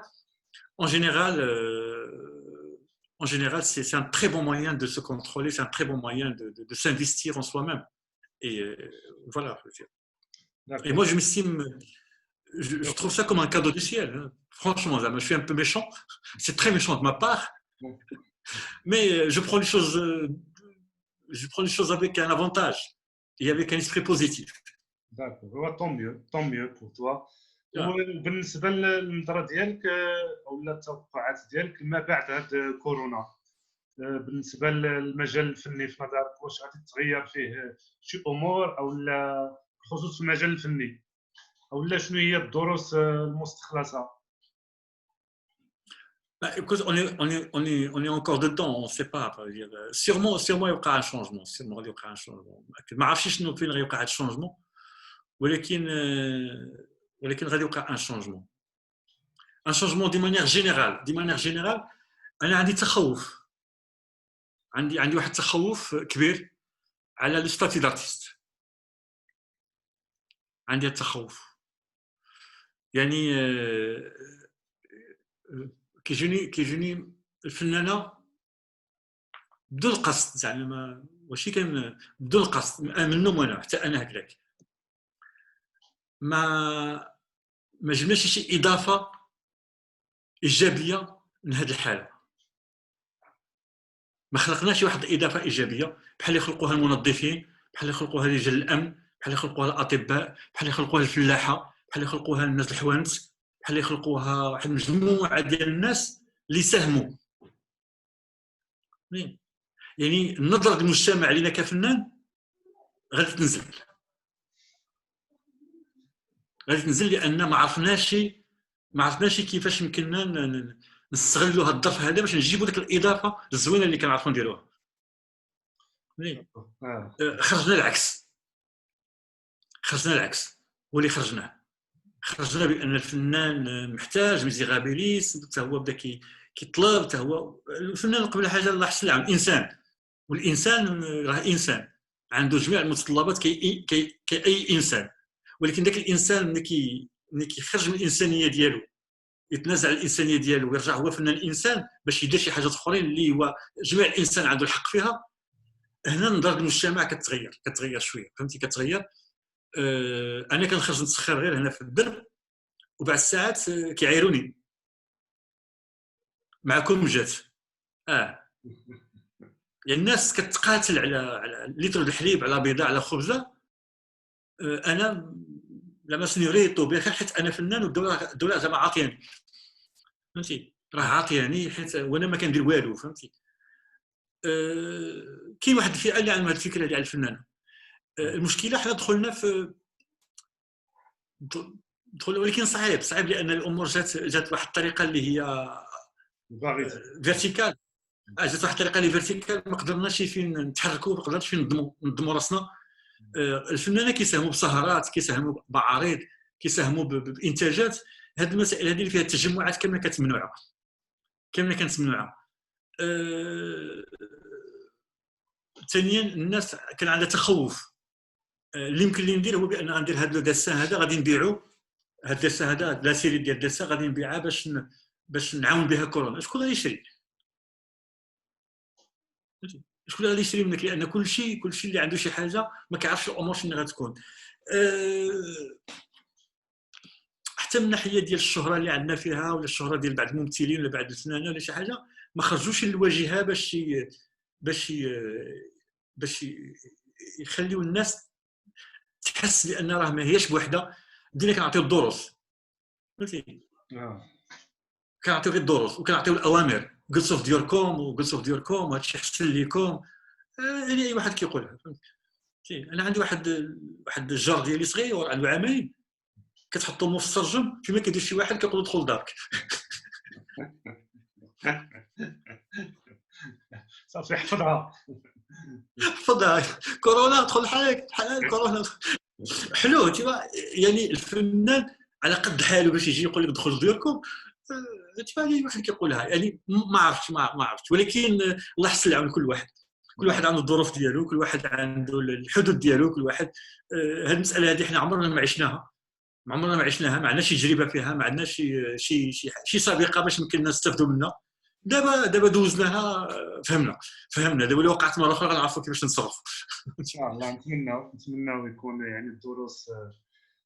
c'est un très bon moyen de se contrôler, c'est un très bon moyen de s'investir en soi-même. Et voilà. Et moi, je m'estime, je trouve ça comme un cadeau du ciel. Hein. Franchement, là, je suis un peu méchant. C'est très méchant de ma part. Mais je prends les choses avec un avantage et avec un esprit positif. داكور طون ميو بور توا. وبالنسبه للنظره ديالك ولا التوقعات ديالك ما بعد هاد كورونا بالنسبه للمجال الفني في نظرك واش غادي تغير فيه شي امور او لا بخصوص في المجال الفني او لا شنو هي الدروس المستخلصه؟ Bah, écoute, on est encore dedans, on ne sait pas. Sûrement, il y aura un changement. Sûrement, il y aura un changement. ما عرفتش شنو فين غيوقع هذا الشونجمون ولكن غادي يوقع un changement. Un changement d'une manière générale. أنا عندي تخوف. عندي واحد التخوف كبير على الستاتي دارتيست. عندي التخوف. يعني كيجوني الفنانه بدون قصد زعما ماشي كان بدون قصد منهم وانا حتى انا هكذاك ما جبناش شي اضافه ايجابيه من هذه الحاله ما خلقناش واحد الاضافه ايجابيه بحال اللي خلقوها المنظفين بحال اللي خلقوها رجال الامن بحال اللي خلقوها الاطباء بحال اللي خلقوها الفلاحه بحال اللي خلقوها الناس الحوانت بحال اللي خلقوها واحد المجموعه ديال الناس اللي ساهموا يعني نظره المجتمع علينا كفنان غادي تنزل لان ما عرفناش كيفاش يمكننا نستغلوا هذا الظرف هذا باش نجيبوا ديك الاضافه الزوينه اللي كنعرفوا نديروها خرجنا العكس هو اللي خرجنا بان الفنان محتاج ميزيغابيليس حتى هو بدا كيطلب حتى هو الفنان قبل حاجه الله يحسن له انسان والانسان راه انسان عنده جميع المتطلبات كاي انسان ولكن ذاك الانسان ملي كيخرج من الانسانيه ديالو يتنازع الانسانيه ديالو ويرجع هو فنان انسان باش يدير شي حاجات اخرين اللي هو جميع الانسان عنده الحق فيها هنا نظره المجتمع كتغير شويه فهمتي كتغير انا كنخرج نتسخر غير هنا في الدرب وبعد الساعات كيعايروني معكم جات يعني الناس كتقاتل على لتر الحليب على بيضه على خبزه انا لما سنيريتو بخير حيت انا فنان والدوله زعما عاطياني فهمتي راه عاطياني حيت وانا ما كندير والو فهمتي كاين واحد الفئه اللي عندها الفكره ديال الفنان المشكله حنا دخلنا في ولكن صعيب لان الامور جات واحد الطريقه اللي هي فيرتيكال جات واحد الطريقه اللي فيرتيكال ما قدرناش فين نتحركوا ما قدرناش فين نضموا راسنا الفنانه كيساهموا بسهرات كيساهموا بعريض كيساهموا بانتاجات هذه المسائل هذه اللي فيها التجمعات كامله كانت ممنوعه ثانيا الناس كان عندها تخوف اللي يمكن لي ندير هو بان غندير هذا الدسان هذا غادي نبيعو هذا الدسان هذا لا سيري ديال الدسان غادي نبيعها باش نعاون بها كورونا شكون غادي يشري شكون غادي يشري منك لان كلشي اللي عنده شي حاجه ما كيعرفش الامور شنو غتكون حتى من الناحيه ديال الشهره اللي عندنا فيها ولا الشهره ديال بعض الممثلين ولا بعض الفنانين ولا شي حاجه ما خرجوش للواجهه باش يخليو الناس تحس بان راه ما هياش بوحده بدينا كنعطيو الدروس فهمتي كنعطيو غير الدروس وكنعطيو الاوامر جلسوا في ديوركم وهادشي حسن ليكم يعني اي واحد كيقولها فهمتي انا عندي واحد الجار ديالي صغير عنده عامين كتحطو في السرجم فيما كيدير شي واحد كيقول دخل دارك صافي حفظها كورونا دخل حالك كورونا حلو يعني الفنان على قد حاله باش يجي يقول لك دخل ديالكم تبان واحد كيقولها يعني ما عرفتش ولكن الله يحسن على كل واحد عنده الظروف ديالو، كل واحد عنده الحدود ديالو، كل واحد هذه المساله هذه حنا عمرنا ما عشناها، ما عندناش شي تجربه فيها، ما عندناش شي سابقه باش يمكن نستافدوا منها. دابا دوزناها، فهمنا دابا اللي وقعت مره اخرى غنعرفوا كيفاش نتصرفوا. ان شاء الله نتمناو يكون يعني الدروس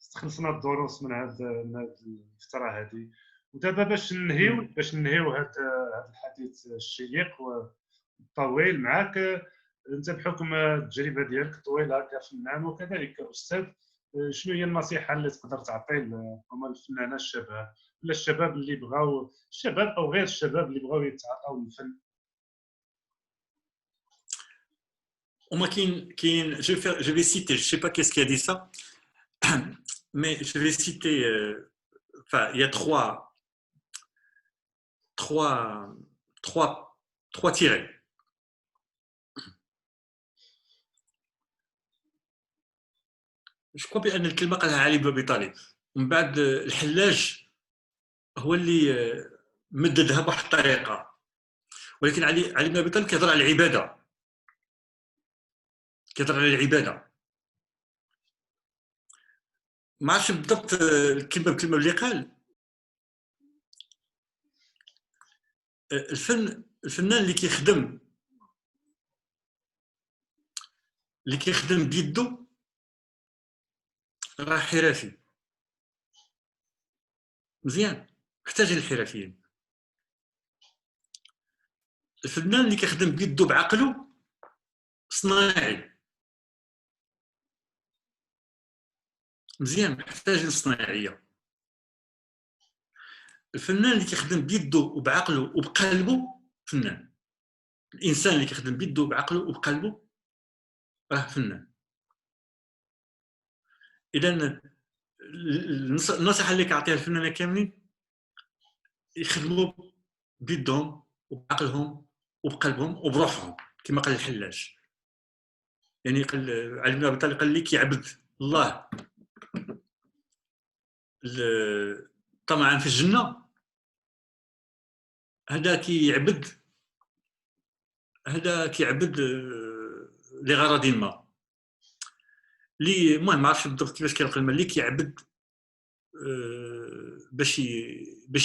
استخلصنا الدروس من هذه الفتره هذه. ودابا باش ننهيو هذا الحديث الشيق والطويل معك، انت بحكم التجربه ديالك الطويله كفنان وكذلك كاستاذ، شنو هي النصيحه اللي تقدر تعطي هما الفنانين الشباب ولا الشباب اللي بغاو، الشباب او غير الشباب اللي بغاو يتعاطاو الفن؟ وما كاين je vais citer, je sais pas qu'est-ce qui a dit ça, mais je vais citer, enfin il y a trois tirets. جو كوا بان الكلمه قالها علي بن ابي طالب، ومن بعد الحلاج هو اللي مددها بواحد الطريقه، ولكن علي بن ابي طالب كيهضر على العباده، ما عرفتش بالضبط الكلمه بكلمه اللي قال. الفنان اللي كيخدم بيدو راه حرفي مزيان، محتاج للحرفيين. الفنان اللي كيخدم بيدو بعقله صناعي مزيان، محتاج للصناعيه. الفنان اللي كيخدم بيدو وبعقله وبقلبه فنان. الانسان اللي كيخدم بيدو بعقله وبقلبه راه فنان. اذا النصيحه اللي كيعطيها الفنانين كاملين يخدموا بيدهم وبعقلهم وبقلبهم وبروحهم، كما قال الحلاج. يعني قال علي بن ابي طالب قال لي كيعبد الله طمعا في الجنه، هذا كيعبد لغرض ما، اللي المهم ما عرفتش بالضبط كيفاش كيلقى المال، اللي كيعبد باش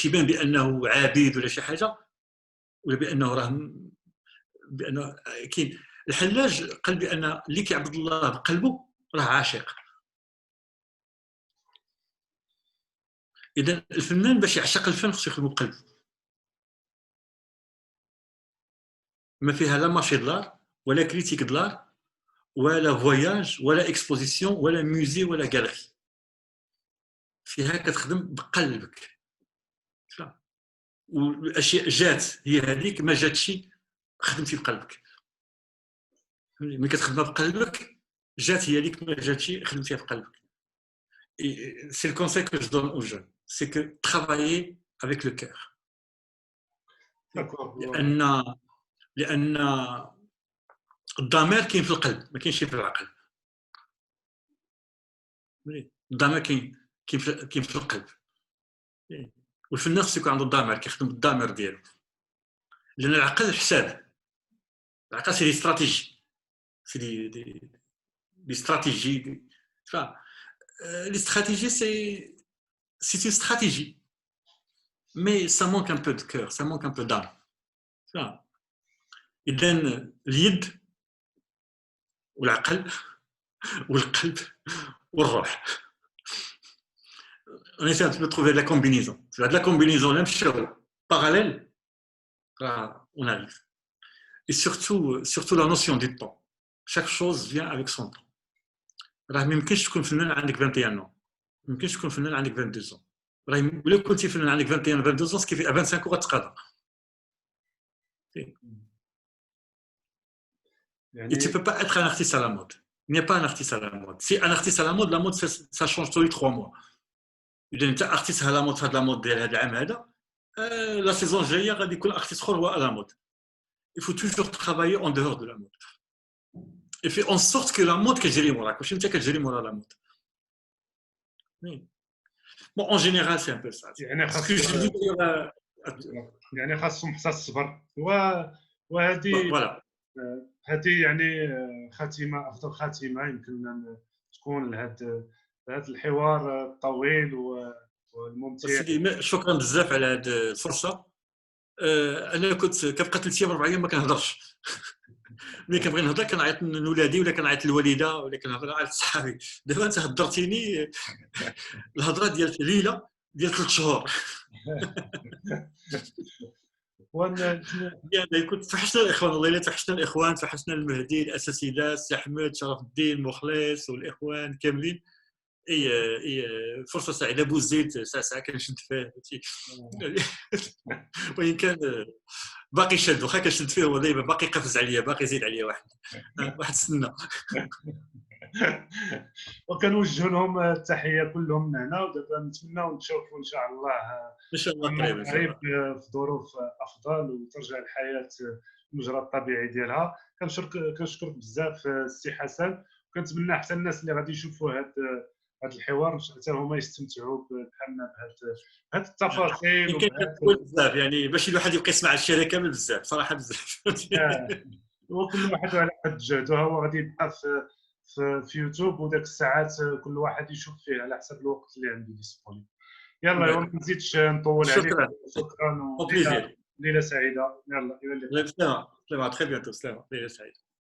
يبان بانه عابد ولا شي حاجه، ولا بانه كاين. الحلاج قال بان اللي كيعبد الله بقلبه راه عاشق. اذا الفنان باش يعشق الفن خصو يخدمو بقلبه، ما فيها لا مارشي دولار ولا كريتيك دولار ولا فواياج ولا اكسبوزيسيون ولا موزي ولا غاليري، فيها كتخدم بقلبك. والاشياء جات هي هذيك، ما جاتش خدمتي بقلبك. ملي كتخدمها بقلبك جات هي هذيك، ما جاتش خدمتيها بقلبك. سي le conseil que je donne aux jeunes, c'est que travailler avec le cœur. لان الضمير كاين في القلب، ما كاينش في العقل. الضمير كاين في القلب، والفنان خصو يكون عنده الضمير، كيخدم بالضمير ديالو. لان العقل حساب، العقل سي دي استراتيجي، سي دي استراتيجي. Les stratégies, c'est une stratégie, mais ça manque un peu de cœur, ça manque un peu d'âme. إذن اليد والعقل والقلب والروح، on essaie de trouver de la combinaison. De la combinaison, même chose, parallèle, on arrive. Et surtout la notion du temps. Chaque chose vient avec son temps. راه ما يمكنش تكون فنان عندك 21 عام، ما يمكنش تكون فنان عندك 22 عام. راه ولا كنتي فنان عندك 21 22 عام كيفي 25 غتقاضى. Et tu peux pas être un artiste à la mode. Il n'y a pas un artiste à la mode. Si un artiste à la mode ça change tous les 3 mois. إذا أنت artiste à la mode في هذا المود ديال هذا العام هذا، لا سيزون الجايه غادي يكون artiste اخر هو à la mode. Il faut toujours travailler en dehors de la mode. Et fait en sorte que la mode كتجري موراك، ماشي انت كتجري مورا لا مود. Bon, Bon, en général, c'est un peu ça. يعني Ce que je dis d'ailleurs يعني خاصهم حتى الصبر وهذه voilà. هذه يعني خاتمه افضل خاتمه يمكن أن تكون لهذا الحوار الطويل والممتع. سيدي شكرا بزاف على هذه الفرصه. انا كنت كنبقى 3 ايام 4 ايام ما كنهضرش. ملي كنبغي نهضر كنعيط لولادي ولا كنعيط للوالده ولا كنهضر على صحابي. دابا انت هضرتيني الهضره ديال ليله ديال 3 شهور. يعني كنت توحشنا الاخوان، والله الا توحشنا الاخوان، توحشنا المهدي، الاساتذه، سي احمد، شرف الدين، مخلص والاخوان كاملين. اي فرصه سعيده. بوزيد ساعه كنشد فيه وان كان باقي شاد، واخا كنشد فيه هو دايما باقي قفز عليا، باقي يزيد عليا واحد السنه. وكنوجه لهم التحيه كلهم من هنا، ودابا نتمناو نتشوفوا ان شاء الله ان شاء الله قريب ان شاء قريب الله. في ظروف افضل وترجع الحياه المجرى الطبيعي ديالها. كنشكرك بزاف السي حسن، وكنتمنى حتى الناس اللي غادي يشوفوا هذا الحوار حتى هما يستمتعوا بحالنا بهذه التفاصيل يمكن بزاف يعني باش الواحد يبقى يسمع الشيء كامل بزاف صراحه بزاف. وكل واحد على قد جهده، هو غادي يبقى في يوتيوب، وداك الساعات كل واحد يشوف فيه على حسب الوقت اللي عنده ديسبونيبل. يلا ما نزيدش نطول عليك. شكرا وليله سعيده. يلا الى اللقاء. سلام. تري بيانتو. سلام. ليله سعيده.